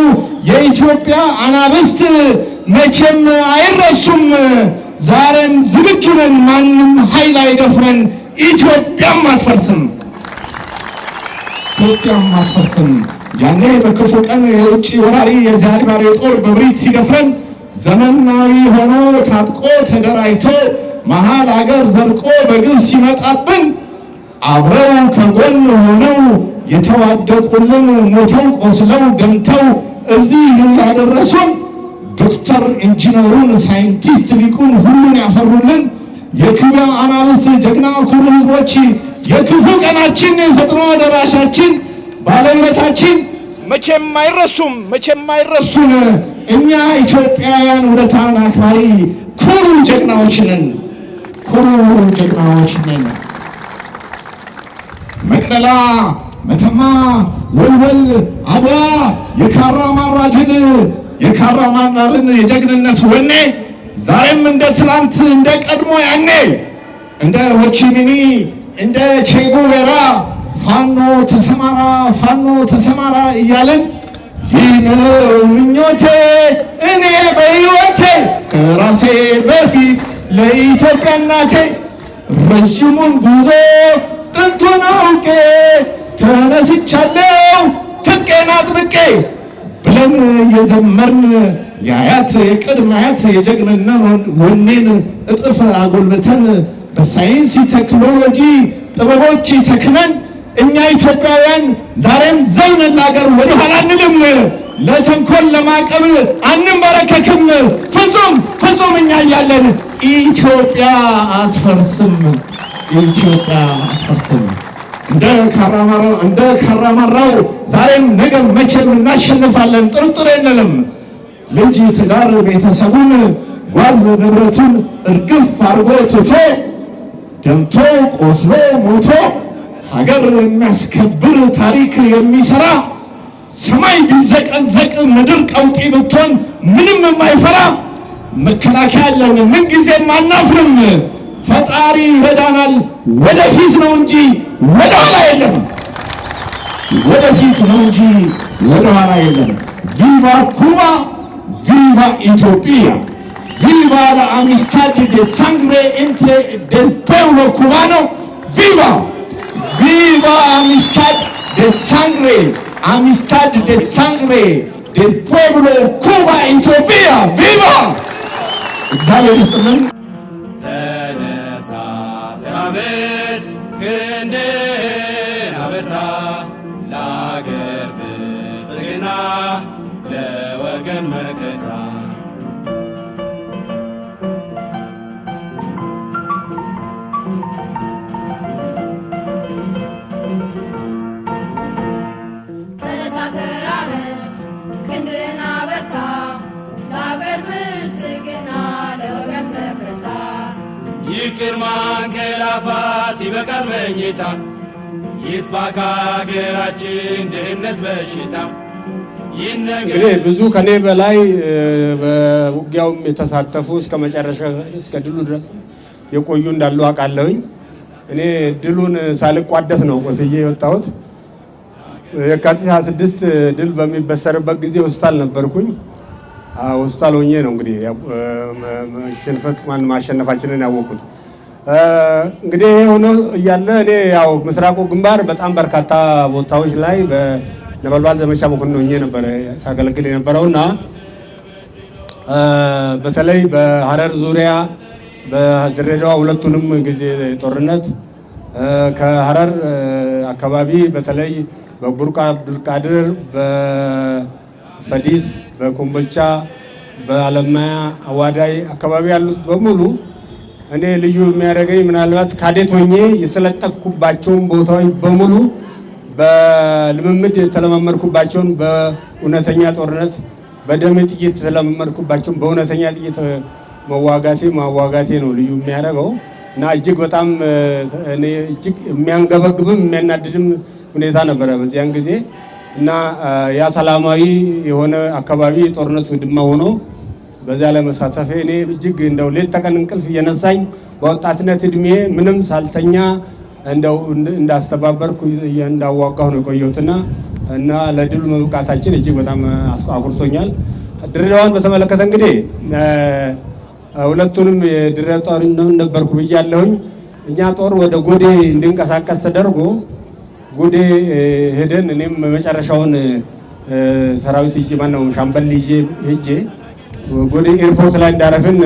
የኢትዮጵያ አናብስት መቼም አይረሱም። ዛሬም ዝግጁ ነን፣ ማንም ኃይል አይደፍረን። ኢትዮጵያም አትፈርስም፣ ኢትዮጵያም አትፈርስም። ያኔ በክፉ ቀን የውጭ ወራሪ የዚያድ ባሬ ጦር በብሪት ሲደፍረን ዘመናዊ ሆኖ ታጥቆ ተደራጅቶ መሃል አገር ዘልቆ በግብ ሲመጣብን አብረው ከጎን ሆነው የተዋደቁልን ሞተው ቆስለው ደምተው እዚህ ያደረሱን ዶክተር ኢንጂነሩን ሳይንቲስት ሊቁን ሁሉን ያፈሩልን የክብር አናብስት ጀግና ኩሩ ሕዝቦች የክፉ ቀናችን ፈጥኖ ደራሻችን ባለውለታችን መቼም አይረሱም፣ መቼም አይረሱን። እኛ ኢትዮጵያውያን ውለታን አክባሪ ኩሩ ጀግናዎች ነን፣ ኩሩ ጀግናዎች ነን። መቅደላ፣ መተማ፣ ወልወል፣ አድዋ የካራማራ ድል የካራማራን የጀግንነት ወኔ ዛሬም እንደ ትላንት እንደ ቀድሞ ያኔ እንደ ሆቺሚኒ እንደ ቼጉቬራ ፋኖ ተሰማራ ፋኖ ተሰማራ እያለን ይህ ነው ምኞቴ እኔ በሕይወቴ ከራሴ በፊት ለኢትዮጵያ እናቴ ረዥሙን ጉዞ ጥንቱን አውቄ ተነስቻለሁ ትጥቄን አጥብቄ ብለን የዘመርን የአያት የቅድመ አያት የጀግንነት ወኔን እጥፍ አጎልብተን በሳይንስ ቴክኖሎጂ ጥበቦች ተክነን እኛ ኢትዮጵያውያን ዛሬም ዘመን ላገር ወደ ኋላ አንልም። ለተንኮል ለማቀብ አንበረከክም። ፍጹም እኛ እያለን ኢትዮጵያ አትፈርስም። ኢትዮጵያ አትፈርስም። እንደ ካራማራው ዛሬም ነገ መቼም እናሸንፋለን፣ ጥርጥር የለንም። ልጅ ትዳር ቤተሰቡን ጓዝ ንብረቱን እርግፍ አርጎ ትቶ ደምቶ ቆስሎ ሞቶ ሀገር የሚያስከብር ታሪክ የሚሰራ ሰማይ ቢዘቀዘቅ ምድር ቀውጢ ብትሆን ምንም የማይፈራ መከላከያ አለን፣ ምንጊዜም አናፍርም። ፈጣሪ ይረዳናል። ወደፊት ነው እንጂ ወደኋላ የለም። ወደፊት ነው እንጂ ወደኋላ የለም። ቪቫ ኩባ፣ ቪቫ ኢትዮጵያ፣ ቪቫ la amistad de sangre entre del pueblo cubano. Viva, viva amistad de sangre, amistad de sangre del pueblo Cuba, Ethiopia. Viva! እግዚአብሔር ይስጥልን። ተነሳ ተራመድ ክንድህን አበርታ ለአገር ብልጽግና ለወገን መከታ ተነሳ ተራመድ ክንድህን አበርታ ለአገር ብልጽግና ለወገን መከታ ይቅር ማንቀላፋት ይበቃል መኝታ ይጥፋ ከአገራችን ድህነት በሽታ እንግዲህ ብዙ ከኔ በላይ በውጊያውም የተሳተፉ እስከ መጨረሻ እስከ ድሉ ድረስ የቆዩ እንዳሉ አውቃለሁኝ። እኔ ድሉን ሳልቋደስ ነው ቆስዬ የወጣሁት። የካቲት 26 ድል በሚበሰርበት ጊዜ ሆስፒታል ነበርኩኝ። ሆስፒታል ሆኜ ነው እንግዲህ ማሸነፋችንን ያወቁት። እንግዲህ ሆኖ እያለ እኔ ያው ምስራቁ ግንባር በጣም በርካታ ቦታዎች ላይ በነበልባል ዘመቻ መኮንን ሆኜ ነበር ሳገለግል የነበረውና በተለይ በሐረር ዙሪያ በድሬዳዋ ሁለቱንም ጊዜ ጦርነት ከሐረር አካባቢ በተለይ በቡርቃ አብዱልቃድር በፈዲስ በኮምቦልቻ በአለማያ አዋዳይ አካባቢ ያሉት በሙሉ እኔ ልዩ የሚያደርገኝ ምናልባት ካዴት ሆኜ የሰለጠኩባቸውን ቦታዎች በሙሉ በልምምድ የተለማመድኩባቸውን በእውነተኛ ጦርነት በደም ጥይት የተለማመድኩባቸውን በእውነተኛ ጥይት ማዋጋቴ ነው ልዩ የሚያደርገው እና እጅግ በጣም እኔ እጅግ የሚያንገበግብም የሚያናድድም ሁኔታ ነበረ በዚያን ጊዜ እና ያ ሰላማዊ የሆነ አካባቢ ጦርነት ውድማ ሆኖ በዚያ ላይ መሳተፌ እኔ እጅግ እንደው ሌት ተቀን እንቅልፍ እየነሳኝ በወጣትነት እድሜ ምንም ሳልተኛ እንደው እንዳስተባበርኩ እንዳዋጋሁ ነው የቆየሁትና እና ለድል መብቃታችን እጅግ በጣም አኩርቶኛል። ድሬዳዋን በተመለከተ እንግዲህ ሁለቱንም የድሬዳዋ ጦር ነበርኩ ብያለሁኝ። እኛ ጦር ወደ ጎዴ እንድንቀሳቀስ ተደርጎ ጎዴ ሄደን እኔም መጨረሻውን ሰራዊት ይዤ ማነው ሻምበል ይዤ ሄጄ ጎዴ ኤርፖርት ላይ እንዳረፍን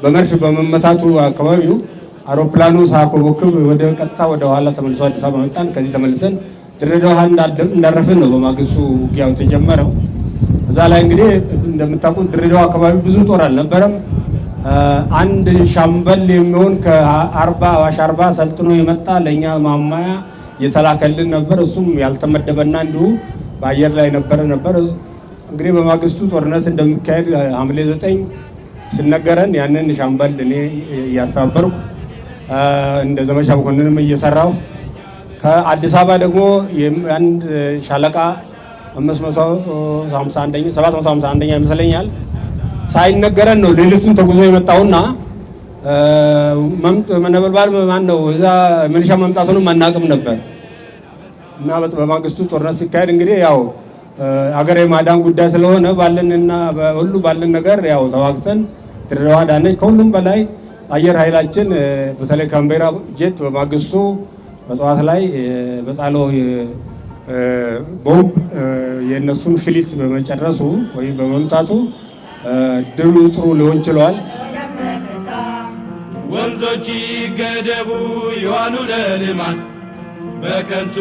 በመርፍ በመመታቱ አካባቢው አውሮፕላኑ ሳኮቦክብ ወደ ቀጥታ ወደ ኋላ ተመልሶ አዲስ አበባ መጣን። ከዚህ ተመልሰን ድሬዳዋ እንዳረፍን ነው በማግስቱ ውጊያው ተጀመረው። እዛ ላይ እንግዲህ እንደምታውቁት ድሬዳዋ አካባቢ ብዙ ጦር አልነበረም። አንድ ሻምበል የሚሆን ከ40 አዋሽ 40 ሰልጥኖ የመጣ ለኛ ማማያ የተላከልን ነበር። እሱም ያልተመደበና እንዲሁ በአየር ላይ ነበር። እንግዲህ በማግስቱ ጦርነት እንደሚካሄድ ሐምሌ 9 ሲነገረን ያንን ሻምበል እኔ እያስተባበርኩ እንደ ዘመቻ መኮንንም እየሰራው ከአዲስ አበባ ደግሞ አንድ ሻለቃ 751ኛ ይመስለኛል ሳይነገረን ነው ሌሊቱን ተጉዞ የመጣውና ነበልባል ማን ነው እዛ ሚሊሻ መምጣቱንም አናውቅም ነበር እና በማግስቱ ጦርነት ሲካሄድ እንግዲህ ያው አገር የማዳን ጉዳይ ስለሆነ ባለንና ሁሉ ባለን ነገር ያው ተዋግተን ድሬዳዋ ዳነች። ከሁሉም በላይ አየር ኃይላችን በተለይ ካምቤራ ጄት በማግስቱ በጠዋት ላይ በጣለው ቦምብ የነሱን ፍሊት በመጨረሱ ወይም በመምታቱ ድሉ ጥሩ ሊሆን ችሏል። ወንዞች ይገደቡ ይዋሉ ለልማት በከንቱ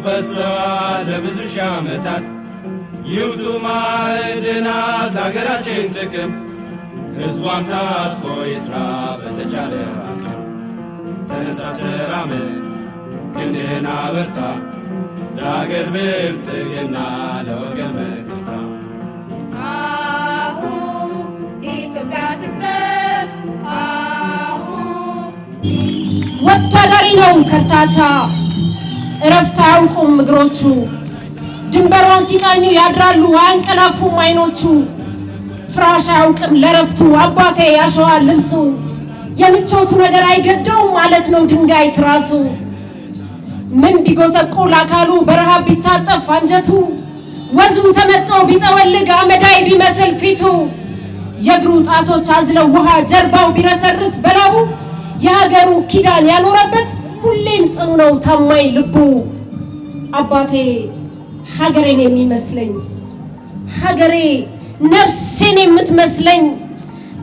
ፈሰዋል ለብዙ ሺህ ዓመታት ይውጡ ማዕድናት ለአገራችን ጥቅም ሕዝቧም ታጥቆ ይስራ በተቻለ አቅም ተነሳ ተራመድ ክንድህን አበርታ ለአገር ብልጽግና ለወገን መከታ ኢትዮጵያ ትቅደም ወታደሪ ነው ከርታታ እረፍት አያውቁም እግሮቹ ድንበሯን ሲቃኙ ያድራሉ አያንቀላፉም አይኖቹ ፍራሽ አያውቅም ለረፍቱ አባቴ ያሸዋል ልብሱ የምቾቱ ነገር አይገደውም ማለት ነው ድንጋይ ትራሱ ምን ቢጎሰቁል አካሉ በረሃብ ቢታጠፍ አንጀቱ ወዙ ተመጦ ቢጠወልግ አመዳይ ቢመስል ፊቱ የእግሩ ጣቶች አዝለው ውሃ ጀርባው ቢረሰርስ በላቡ የሀገሩ ኪዳን ያኖረበት ሁሌም ጽኑ ነው ታማኝ ልቡ አባቴ ሀገሬን የሚመስለኝ ሀገሬ ነፍሴን የምትመስለኝ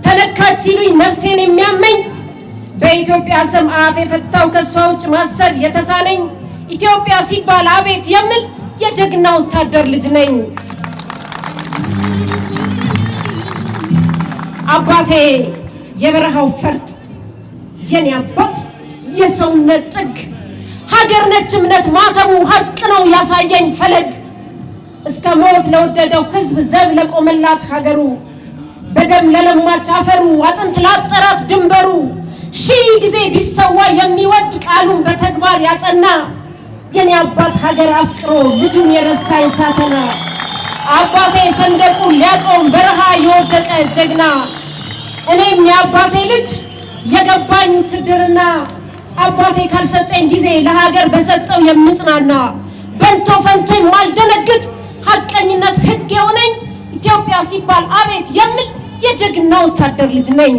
ተነካች ሲሉኝ ነፍሴን የሚያመኝ በኢትዮጵያ ስም አፍ የፈታው ከሷ ውጭ ማሰብ የተሳነኝ ኢትዮጵያ ሲባል አቤት የምል የጀግና ወታደር ልጅ ነኝ አባቴ የበረሃው ፈርጥ የኔ አባት የሰውነት ጥግ ሀገር ነች እምነት ማተቡ ሀቅ ነው ያሳየኝ ፈለግ እስከ ሞት ለወደደው ህዝብ ዘብ ለቆመላት ሀገሩ በደም ለለማች አፈሩ አጥንት ላጠራት ድንበሩ ሺህ ጊዜ ቢሰዋ የሚወድ ቃሉን በተግባር ያጸና የኔ አባት ሀገር አፍቅሮ ልጁን የረሳኝ ሳተና አባቴ ሰንደቁን ሊያቆም በረሃ የወደቀ ጀግና እኔም የአባቴ ልጅ የገባኝ ውትድርና አባቴ ካልሰጠኝ ጊዜ ለሀገር በሰጠው የምጽናና በንቶ ፈንቶ የማልደነግጥ ሀቀኝነት ህግ የሆነኝ ኢትዮጵያ ሲባል አቤት የምል የጀግና ወታደር ልጅ ነኝ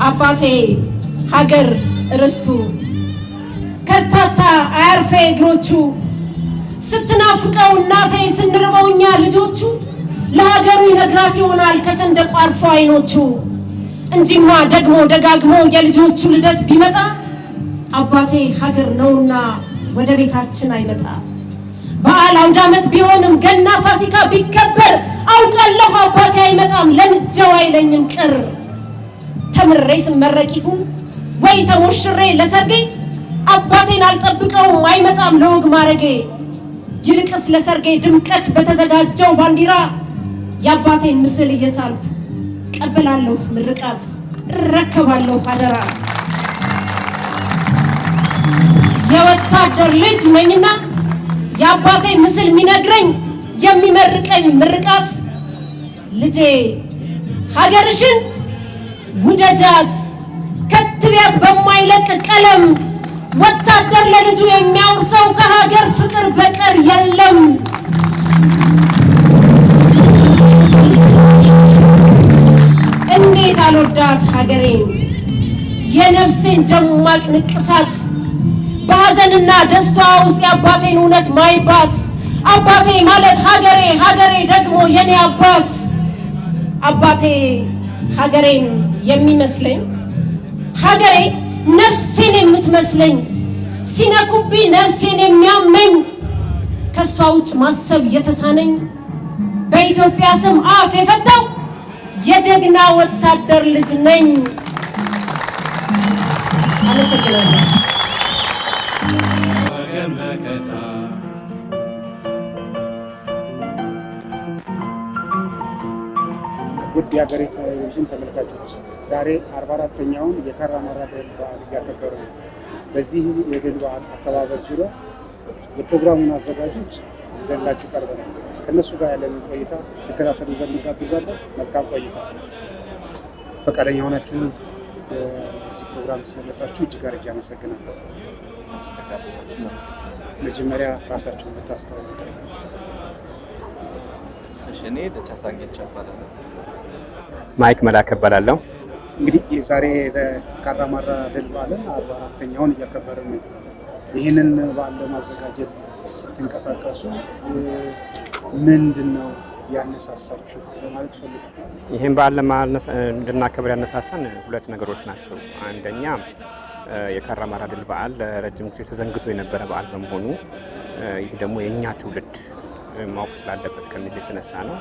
አባቴ ሀገር ርስቱ ከታታ አያርፌ እግሮቹ ስትናፍቀው እናቴ ስንርበውኛ ልጆቹ ለሀገሩ ይነግራት ይሆናል ከሰንደቁ አርፎ አይኖቹ እንጂማ ደግሞ ደጋግሞ የልጆቹ ልደት ቢመጣ አባቴ ሀገር ነውና ወደ ቤታችን አይመጣ በዓል አውደ ዓመት ቢሆንም ገና ፋሲካ ቢከበር አውቃለሁ አባቴ አይመጣም ለምጀው አይለኝም ቅር ተምሬ ስመረቅ ይሁን ወይ ተሞሽሬ ለሰርጌ አባቴን አልጠብቀውም አይመጣም ለወግ ማረጌ ይልቅስ ለሰርጌ ድምቀት በተዘጋጀው ባንዲራ የአባቴን ምስል እየሳልኩ ቀበላለሁ ምርቃት እረከባለሁ አደራ የወታደር ልጅ ነኝና የአባቴ ምስል የሚነግረኝ የሚመርቀኝ ምርቃት ልጄ ሀገርሽን ውደጃት ከትቢያት በማይለቅ ቀለም ወታደር ለልጁ የሚያወርሰው ከሀገር ፍቅር በቀር የለም እንዴት አልወዳት ሀገሬን የነፍሴን ደማቅ ንቅሳት በሐዘንና ደስታ ውስጥ የአባቴን እውነት ማይባት አባቴ ማለት ሀገሬ ሀገሬ ደግሞ የኔ አባት አባቴ ሀገሬን የሚመስለኝ ሀገሬ ነፍሴን የምትመስለኝ ሲነኩብኝ ነፍሴን የሚያመኝ ከሷ ውጭ ማሰብ የተሳነኝ በኢትዮጵያ ስም አፍ የፈታው የጀግና ወታደር ልጅ ነኝ አመሰግናለሁ ወገን መከታ ውድ የሀገሬ ቴሌቪዥን ተመልካቾች ዛሬ 44ኛውን የካራማራ ድል በዓል እያከበሩ ነው። በዚህ የድል በዓል አከባበር ዙሪያ የፕሮግራሙን አዘጋጆች ይዘንላችሁ ቀርበናል። ከነሱ ጋር ያለንን ቆይታ ተከታተሉ ዘንድ ጋብዛለሁ። መልካም ቆይታ። ፈቃደኛ ሆናችሁ በዚህ ፕሮግራም ስለመጣችሁ እጅግ አድርጌ አመሰግናለሁ። መጀመሪያ ራሳችሁን ብታስተዋውቁ። እኔ ደቻሳኘች እባላለሁ። ማይክ መላክ እባላለሁ። እንግዲህ ዛሬ በካራማራ ድል በዓልን 44ኛውን እያከበርን ነው። ይህንን በዓል ለማዘጋጀት ስትንቀሳቀሱ ምንድነው ያነሳሳችሁ ለማለት ፈልጉ? ይህን በዓል እንድናከብር ያነሳሳን ሁለት ነገሮች ናቸው። አንደኛ የካራማራ ድል በዓል ለረጅም ጊዜ ተዘንግቶ የነበረ በዓል በመሆኑ ይህ ደግሞ የእኛ ትውልድ ማወቅ ስላለበት ከሚል የተነሳ ነው።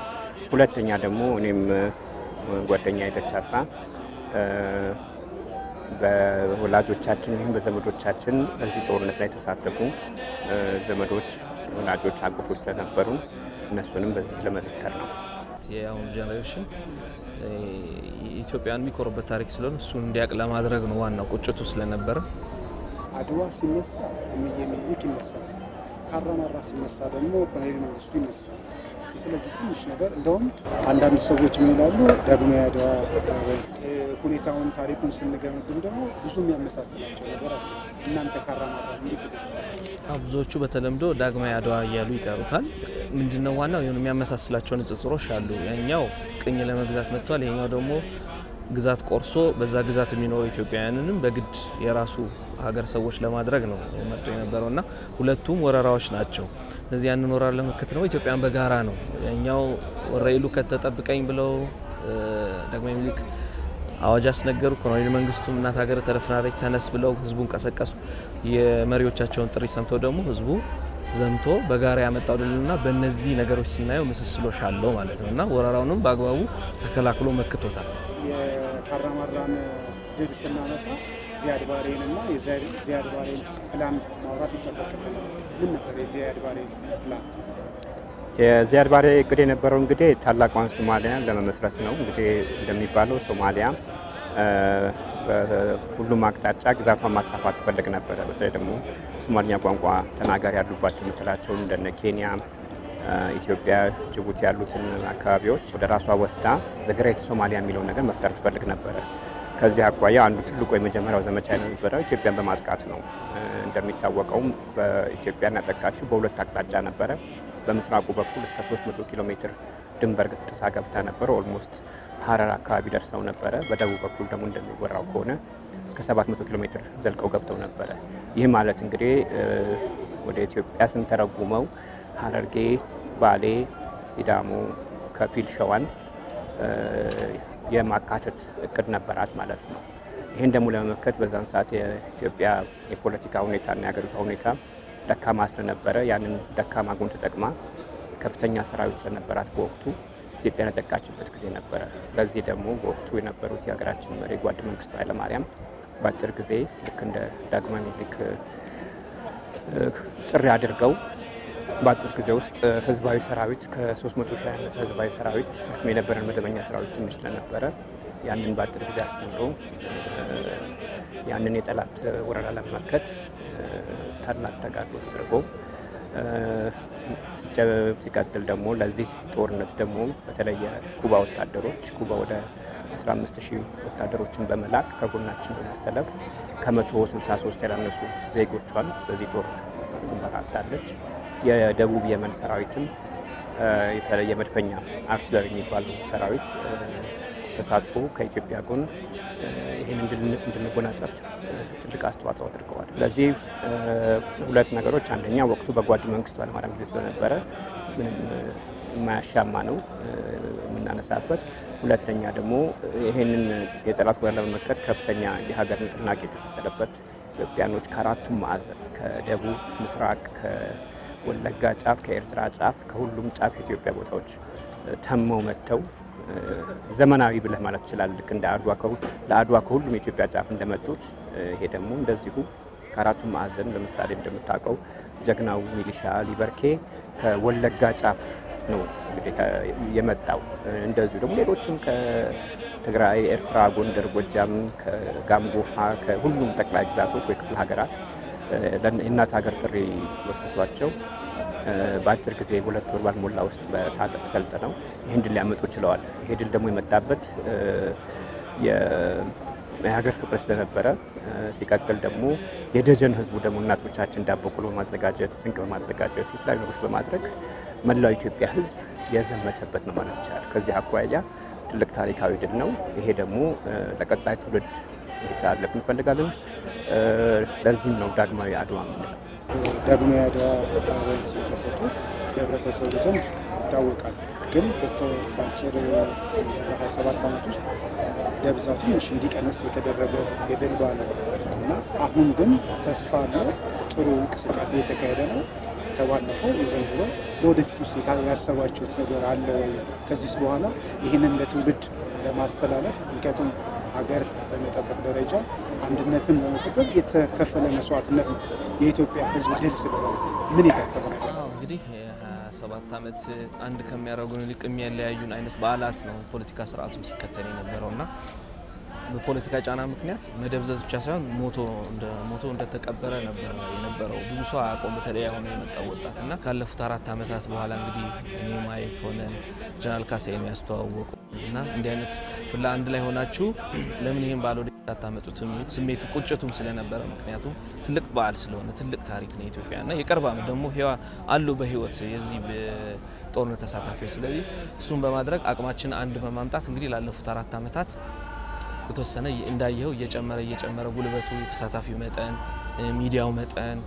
ሁለተኛ ደግሞ እኔም ጓደኛ ደቻሳ በወላጆቻችን ወይም በዘመዶቻችን በዚህ ጦርነት ላይ ተሳተፉ ዘመዶች፣ ወላጆች፣ አጎቶች ስለነበሩ እነሱንም በዚህ ለመዘከር ነው። የአሁኑ ጀነሬሽን ኢትዮጵያን የሚኮርበት ታሪክ ስለሆነ እሱን እንዲያውቅ ለማድረግ ነው ዋናው ቁጭቱ ስለነበረ። አድዋ ሲነሳ ሚኒሊክ ይነሳል፣ ካራማራ ሲነሳ ደግሞ ኮሎኔል መንግስቱ ይነሳል። ስለዚህ ትንሽ ነገር እንደውም አንዳንድ ሰዎች ምን ይላሉ ደግሞ አድዋ ሁኔታውን ታሪኩን ስንገመግም ደግሞ ብዙ የሚያመሳስላቸው ነገር አለ። እናንተ ካራማራ ብዙዎቹ በተለምዶ ዳግማዊ አድዋ እያሉ ይጠሩታል። ምንድነው ዋናው የሆነ የሚያመሳስላቸው ንጽጽሮች አሉ። ያኛው ቅኝ ለመግዛት መጥቷል፣ ይሄኛው ደግሞ ግዛት ቆርሶ በዛ ግዛት የሚኖሩ ኢትዮጵያውያንንም በግድ የራሱ ሀገር ሰዎች ለማድረግ ነው መርጦ የነበረውና ሁለቱም ወረራዎች ናቸው። ስለዚህ ያንን ወረራ ለመከት ነው ኢትዮጵያን በጋራ ነው። ያኛው ወረኢሉ ከተጠብቀኝ ብለው ዳግማዊ ምኒልክ አዋጅ አስነገሩ። ኮሎኔል መንግስቱም እናት ሀገር ተደፍራለች ተነስ ብለው ህዝቡን ቀሰቀሱ። የመሪዎቻቸውን ጥሪ ሰምተው ደግሞ ህዝቡ ዘምቶ በጋራ ያመጣው ድልና በእነዚህ ነገሮች ስናየው ምስስሎሽ አለው ማለት ነውና ወረራውንም በአግባቡ ተከላክሎ መክቶታል። የካራማራን ድል ስናነሳ ዚያድ ባሬንና የዚያድ ባሬን ፕላን ማውራት ይጠበቅብናል። ምን ነበር የዚያድ ባሬ ፕላን? የዚያድ ባሬ እቅድ የነበረው እንግዲህ ታላቋን ሶማሊያን ለመመስረት ነው። እንግዲህ እንደሚባለው ሶማሊያ በሁሉም አቅጣጫ ግዛቷን ማስፋፋት ትፈልግ ነበረ። በተለይ ደግሞ ሶማሊኛ ቋንቋ ተናጋሪ ያሉባቸው የምትላቸው እንደነ ኬንያ፣ ኢትዮጵያ፣ ጅቡቲ ያሉትን አካባቢዎች ወደ ራሷ ወስዳ ዘግሬት ሶማሊያ የሚለውን ነገር መፍጠር ትፈልግ ነበረ። ከዚህ አኳያ አንዱ ትልቁ የመጀመሪያው ዘመቻ የነበረው ኢትዮጵያን በማጥቃት ነው። እንደሚታወቀውም በኢትዮጵያን ያጠቃችው በሁለት አቅጣጫ ነበረ። በምስራቁ በኩል እስከ 300 ኪሎ ሜትር ድንበር ጥሳ ገብታ ነበረ። ኦልሞስት ሀረር አካባቢ ደርሰው ነበረ። በደቡብ በኩል ደግሞ እንደሚወራው ከሆነ እስከ 700 ኪሎ ሜትር ዘልቀው ገብተው ነበረ። ይህ ማለት እንግዲህ ወደ ኢትዮጵያ ስንተረጉመው ሀረርጌ፣ ባሌ፣ ሲዳሞ፣ ከፊል ሸዋን የማካተት እቅድ ነበራት ማለት ነው። ይህን ደግሞ ለመመከት በዛን ሰዓት የኢትዮጵያ የፖለቲካ ሁኔታና የሀገሪቷ ሁኔታ ደካማ ስለነበረ ያንን ደካማ ጎን ተጠቅማ ከፍተኛ ሰራዊት ስለነበራት በወቅቱ ኢትዮጵያን ያጠቃችበት ጊዜ ነበረ። ለዚህ ደግሞ በወቅቱ የነበሩት የሀገራችን መሪ ጓድ መንግስቱ ኃይለማርያም በአጭር ጊዜ ልክ እንደ ዳግማዊ ምኒልክ ጥሪ አድርገው በአጭር ጊዜ ውስጥ ህዝባዊ ሰራዊት ከ300 ሺህ ያነሰ ህዝባዊ ሰራዊት የነበረን መደበኛ ሰራዊት ትንሽ ስለነበረ ያንን በአጭር ጊዜ አስተምሮ ያንን የጠላት ወረራ ለመመከት ታላቅ ተጋድሎ ተደርጎ ሲቀጥል ደግሞ ለዚህ ጦርነት ደግሞ በተለየ ኩባ ወታደሮች ኩባ ወደ 15000 ወታደሮችን በመላክ ከጎናችን በማሰለፍ ከ163 ያላነሱ ዜጎቿን በዚህ ጦር መራታለች። የደቡብ የመን ሰራዊትም የተለየ መድፈኛ አርቲለሪ የሚባሉ ሰራዊት ተሳትፎ ከኢትዮጵያ ጎን ይህን እንድንጎናጸፍ ትልቅ አስተዋጽኦ አድርገዋል። ለዚህ ሁለት ነገሮች፣ አንደኛ ወቅቱ በጓድ መንግስቱ ኃይለማርያም ጊዜ ስለነበረ ምንም የማያሻማ ነው የምናነሳበት። ሁለተኛ ደግሞ ይህንን የጠላት ወረራ ለመመከት ከፍተኛ የሀገር ንቅናቄ የተፈጠረበት ኢትዮጵያኖች ከአራቱም ማዕዘን ከደቡብ ምስራቅ፣ ከወለጋ ጫፍ፣ ከኤርትራ ጫፍ፣ ከሁሉም ጫፍ የኢትዮጵያ ቦታዎች ተመው መጥተው ዘመናዊ ብለህ ማለት ይችላል። ልክ እንደ ለአድዋ ከሁሉም የኢትዮጵያ ጫፍ እንደመጡት ይሄ ደግሞ እንደዚሁ ከአራቱም ማዕዘን ለምሳሌ እንደምታውቀው ጀግናው ሚሊሻ ሊበርኬ ከወለጋ ጫፍ ነው እንግዲህ የመጣው። እንደዚሁ ደግሞ ሌሎችም ከትግራይ፣ ኤርትራ፣ ጎንደር፣ ጎጃም፣ ከጋምጎፋ ከሁሉም ጠቅላይ ግዛቶች ወይ ክፍለ ሀገራት የእናት ሀገር ጥሪ ወስደዋቸው በአጭር ጊዜ 2 ወር ባልሞላ ውስጥ በታጠቅ ሰልጥነው ይህን ድል ሊያመጡ ችለዋል። ይሄ ድል ደግሞ የመጣበት የሀገር ፍቅር ስለነበረ፣ ሲቀጥል ደግሞ የደጀን ህዝቡ ደግሞ እናቶቻችን ዳቦ ቆሎ በማዘጋጀት ስንቅ በማዘጋጀት የተለያዩ ነገሮች በማድረግ መላው ኢትዮጵያ ህዝብ የዘመተበት ነው ማለት ይቻላል። ከዚህ አኳያ ትልቅ ታሪካዊ ድል ነው። ይሄ ደግሞ ለቀጣይ ትውልድ እንዲተላለፍ እንፈልጋለን። ለዚህም ነው ዳግማዊ አድዋ የምንለው። ዳግማዊ አድዋ ስም ተሰጥቶት በህብረተሰቡ ዘንድ ይታወቃል። ግን በአጭር በ27 ዓመት ውስጥ ደብዛቱ ትንሽ እንዲቀንስ የተደረገ የድል በዓል ነው እና አሁን ግን ተስፋ አለው። ጥሩ እንቅስቃሴ የተካሄደ ነው። ከባለፈው የዘንድሮ ለወደፊት ውስጥ ያሰባችሁት ነገር አለ ወይ? ከዚህ በኋላ ይህንን ለትውልድ ለማስተላለፍ ምክንያቱም ሀገር በመጠበቅ ደረጃ አንድነትን በመጠበቅ የተከፈለ መስዋዕትነት ነው የኢትዮጵያ ሕዝብ ድል ስለሆነ ምን የታሰበ ነገር ነው? እንግዲህ 27 ዓመት አንድ ከሚያደርጉን ይልቅ የሚያለያዩን አይነት በዓላት ነው ፖለቲካ ስርዓቱም ሲከተል የነበረውና በፖለቲካ ጫና ምክንያት መደብዘዝ ብቻ ሳይሆን ሞቶ እንደተቀበረ ነበር የነበረው። ብዙ ሰው አያውቀውም፣ በተለይ አሁን የመጣው ወጣትና ካለፉት 4 ዓመታት በኋላ እንግዲህ እኔ ማይክ ሆነን ጀነራል ካሳዬን ያስተዋወቁ እና እንዲህ አይነት ፍላ አንድ ላይ ሆናችሁ ለምን ይሄን ባለ ወደ ታመጡትም ስሜቱ ቁጭቱም ስለነበረ ምክንያቱም ትልቅ በዓል ስለሆነ ትልቅ ታሪክ ነው ኢትዮጵያና የቅርብ ዓመት ደግሞ አሉ በህይወት የዚህ ጦርነት ተሳታፊ። ስለዚህ እሱን በማድረግ አቅማችን አንድ በማምጣት እንግዲህ ላለፉት 4 ዓመታት የተወሰነ እንዳየው እየጨመረ ጉልበቱ የተሳታፊው መጠን ሚዲያው መጠን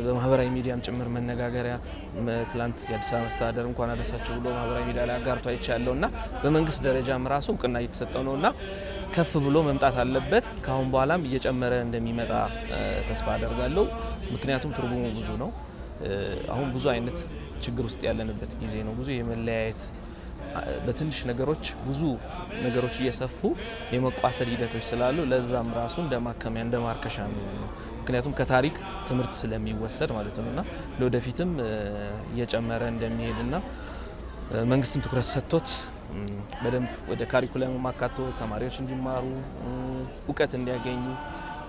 በማህበራዊ ሚዲያም ጭምር መነጋገሪያ ትላንት የአዲስ አበባ መስተዳደር እንኳን አደረሳችሁ ብሎ ማህበራዊ ሚዲያ ላይ አጋርቶ አይቻለውና በመንግስት ደረጃም ራሱ እውቅና እየተሰጠው ነውና ከፍ ብሎ መምጣት አለበት። ካሁን በኋላም እየጨመረ እንደሚመጣ ተስፋ አደርጋለሁ። ምክንያቱም ትርጉሙ ብዙ ነው። አሁን ብዙ አይነት ችግር ውስጥ ያለንበት ጊዜ ነው። ብዙ የመለያየት በትንሽ ነገሮች ብዙ ነገሮች እየሰፉ የመቋሰል ሂደቶች ስላሉ ለዛም ራሱ እንደማከሚያ እንደማርከሻ ነው። ምክንያቱም ከታሪክ ትምህርት ስለሚወሰድ ማለት ነውና ለወደፊትም እየጨመረ እንደሚሄድና መንግስትም ትኩረት ሰጥቶት በደንብ ወደ ካሪኩለም ማካቶ ተማሪዎች እንዲማሩ እውቀት እንዲያገኙ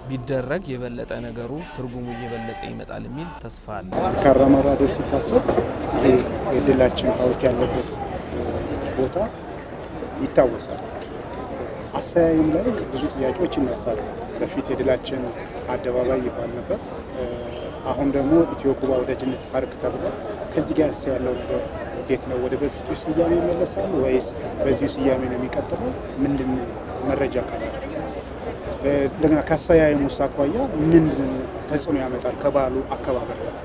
ቢደረግ የበለጠ ነገሩ ትርጉሙ እየበለጠ ይመጣል የሚል ተስፋ አለ። ካራማራ ድል ሲታሰብ ይሄ የድላችን ሐውልት ያለበት ቦታ ይታወሳል። አሰያይም ላይ ብዙ ጥያቄዎች ይነሳሉ። በፊት የድላችን አደባባይ ይባል ነበር። አሁን ደግሞ ኢትዮ ኩባ ወዳጅነት ፓርክ ተብሎ ከዚህ ጋር ያለው ነገር እንዴት ነው? ወደ በፊቱ ስያሜ ይመለሳል ወይስ በዚሁ ስያሜ ነው የሚቀጥለው? ምንድን መረጃ ካላችሁ እንደገና ከአሰያየሙ አኳያ ምንድን ተጽዕኖ ያመጣል ከባሉ አከባበር ላይ?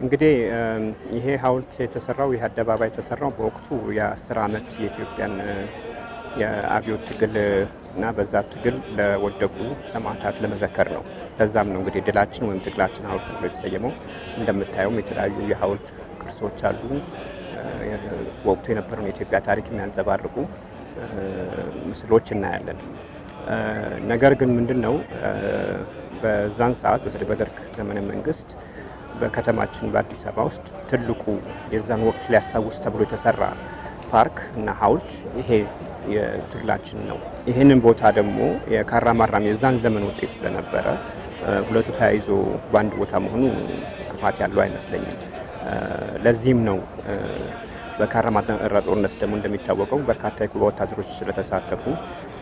እንግዲህ ይሄ ሐውልት የተሰራው ይህ አደባባይ የተሰራው በወቅቱ የ10 ዓመት የኢትዮጵያን የአብዮት ትግል እና በዛ ትግል ለወደቁ ሰማዕታት ለመዘከር ነው። ለዛም ነው እንግዲህ ድላችን ወይም ትግላችን ሐውልት ተብሎ የተሰየመው። እንደምታየውም የተለያዩ የሐውልት ቅርሶች አሉ። በወቅቱ የነበረውን የኢትዮጵያ ታሪክ የሚያንጸባርቁ ምስሎች እናያለን። ነገር ግን ምንድነው በዛን ሰዓት በተለይ በደርግ ዘመነ መንግስት በከተማችን በአዲስ አበባ ውስጥ ትልቁ የዛን ወቅት ሊያስታውስ ተብሎ የተሰራ ፓርክ እና ሐውልት ይሄ የትግላችን ነው። ይህንን ቦታ ደግሞ የካራማራም የዛን ዘመን ውጤት ስለነበረ ሁለቱ ተያይዞ በአንድ ቦታ መሆኑ ክፋት ያለው አይመስለኝም። ለዚህም ነው በካራማራ ጦርነት ደግሞ እንደሚታወቀው በርካታ የኩባ ወታደሮች ስለተሳተፉ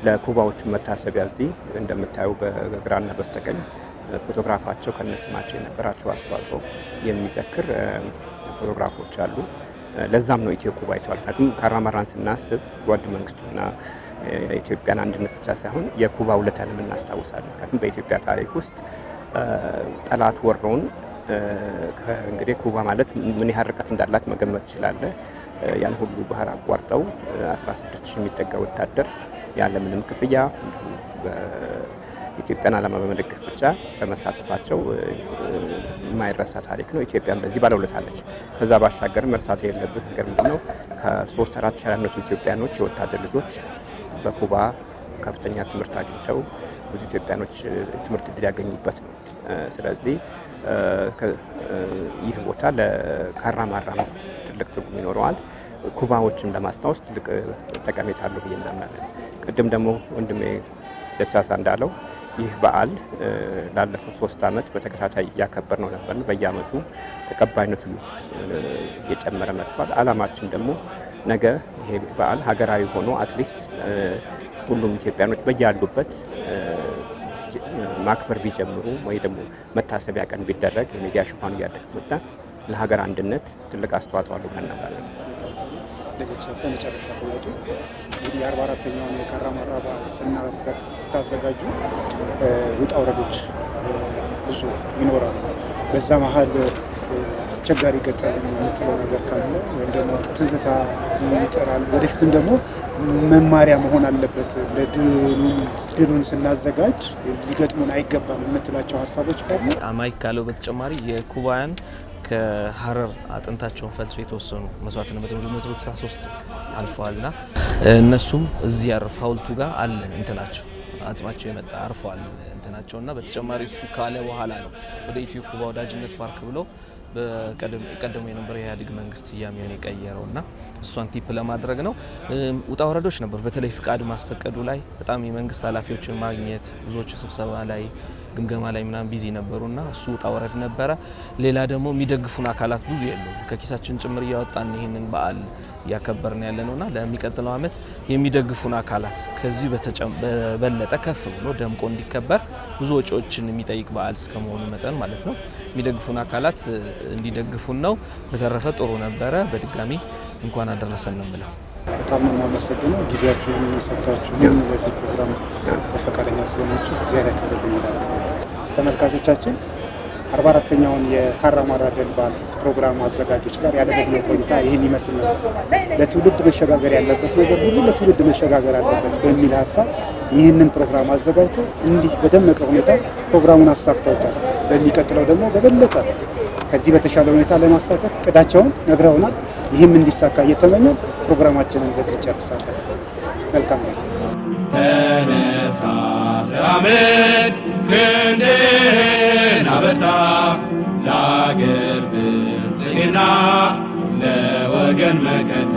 ለኩባዎቹ መታሰቢያ እዚህ እንደምታዩ በግራና በስተቀኝ ፎቶግራፋቸው ከነስማቸው የነበራቸው አስተዋጽኦ የሚዘክር ፎቶግራፎች አሉ። ለዛም ነው ኢትዮ ኩባ የተባለው። ምክንያቱም ካራማራን ስናስብ ጓድ መንግስቱና የኢትዮጵያን አንድነት ብቻ ሳይሆን የኩባ ውለታንም እናስታውሳለን። ምክንያቱም በኢትዮጵያ ታሪክ ውስጥ ጠላት ወሮውን እንግዲህ ኩባ ማለት ምን ያህል ርቀት እንዳላት መገመት ትችላለህ። ያን ሁሉ ባህር አቋርጠው 16000 የሚጠጋ ወታደር ያለምንም ክፍያ ኢትዮጵያን ዓላማ በመደገፍ ብቻ በመሳተፋቸው የማይረሳ ታሪክ ነው። ኢትዮጵያን በዚህ ባለውለታለች። ከዛ ባሻገር መርሳት የሌለብህ ነገር ምንድነው? ከ3-4 ሺህ ያነሱ ኢትዮጵያኖች የወታደር ልጆች በኩባ ከፍተኛ ትምህርት አግኝተው ብዙ ኢትዮጵያኖች ትምህርት እድል ያገኙበት ነው። ስለዚህ ይህ ቦታ ለካራማራ ትልቅ ትርጉም ይኖረዋል። ኩባዎችን ለማስታወስ ትልቅ ጠቀሜታ አለው ብዬ እናምናለን። ቅድም ደግሞ ወንድሜ ደቻሳ እንዳለው ይህ በዓል ላለፉት 3 ዓመት በተከታታይ እያከበር ነው ነበር። በየዓመቱ ተቀባይነቱ እየጨመረ መጥቷል። ዓላማችን ደግሞ ነገ ይሄ በዓል ሀገራዊ ሆኖ አትሊስት ሁሉም ኢትዮጵያኖች በያሉበት ማክበር ቢጀምሩ ወይ ደግሞ መታሰቢያ ቀን ቢደረግ የሚዲያ ሽፋኑ እያደገ መጣ ለሀገር አንድነት ትልቅ አስተዋጽኦ አለው እናምናለን። ለገቻሰ መጨረሻ ጥያቄ እንግዲህ የ44ኛውን የካራማራ በዓል ስታዘጋጁ ውጣ ውረዶች ብዙ ይኖራሉ። በዛ መሀል አስቸጋሪ ገጠመኝ የምትለው ነገር ካለ ወይም ደግሞ ትዝታ ይጠራል፣ ወደፊትም ደግሞ መማሪያ መሆን አለበት ለድሉን ስናዘጋጅ ሊገጥሙን አይገባም የምትላቸው ሀሳቦች ካሉ? አማይክ ካለው በተጨማሪ የኩባውያን ከሀረር አጥንታቸውን ፈልሶ የተወሰኑ መስዋዕትን በ1993 አልፈዋልና እነሱም እዚህ ያርፍ ሐውልቱ ጋር አለ እንትናቸው አጽማቸው የመጣ አርፈዋል እንትናቸውና በተጨማሪ እሱ ካለ በኋላ ነው ወደ ኢትዮ ኩባ ወዳጅነት ፓርክ ብሎ በቀደም የነበረው የኢህአዴግ መንግስት ስያሜውን የቀየረውና እሷን ቲፕ ለማድረግ ነው። ውጣ ወረዶች ነበሩ። በተለይ ፍቃድ ማስፈቀዱ ላይ በጣም የመንግስት ኃላፊዎችን ማግኘት ብዙዎቹ ስብሰባ ላይ ግምገማ ላይ ምናምን ቢዚ ነበሩና እሱ ውጣ ወረድ ነበረ። ሌላ ደግሞ የሚደግፉን አካላት ብዙ የሉም። ከኪሳችን ጭምር እያወጣን ይሄንን በዓል ያከበርን ያለነውና ለሚቀጥለው አመት የሚደግፉን አካላት ከዚህ በበለጠ ከፍ ብሎ ደምቆ እንዲከበር ብዙ ወጪዎችን የሚጠይቅ በዓል እስከመሆኑ መጠን ማለት ነው የሚደግፉን አካላት እንዲደግፉን ነው። በተረፈ ጥሩ ነበረ። በድጋሚ እንኳን አደረሰን ነው ብለው በጣም እናመሰግናለን። ጊዜያችሁን ሰጥታችሁ ለዚህ ፕሮግራም ፈቃደኛ ስለሆናችሁ እግዚአብሔር ያክብርልን። ተመልካቾቻችን 44ኛውን የካራማራ ድል በዓል ፕሮግራም አዘጋጆች ጋር ያደረግነው ቆይታ ይህን ይመስል ነበር። ለትውልድ መሸጋገር ያለበት ነገር ሁሉ ለትውልድ መሸጋገር አለበት በሚል ሀሳብ ይህንን ፕሮግራም አዘጋጅተው እንዲህ በደመቀ ሁኔታ ፕሮግራሙን አሳክተውታል። በሚቀጥለው ደግሞ በበለጠ ከዚህ በተሻለ ሁኔታ ለማሳካት እቅዳቸውን ነግረውናል። ይህም እንዲሳካ እየተመኘን ፕሮግራማችንን በዚህ ጨርሳለን። መልካም ነው። ተነሳ ተራመድ ክንድህን አበርታ ለአገር ብልጽግና ለወገን መከታ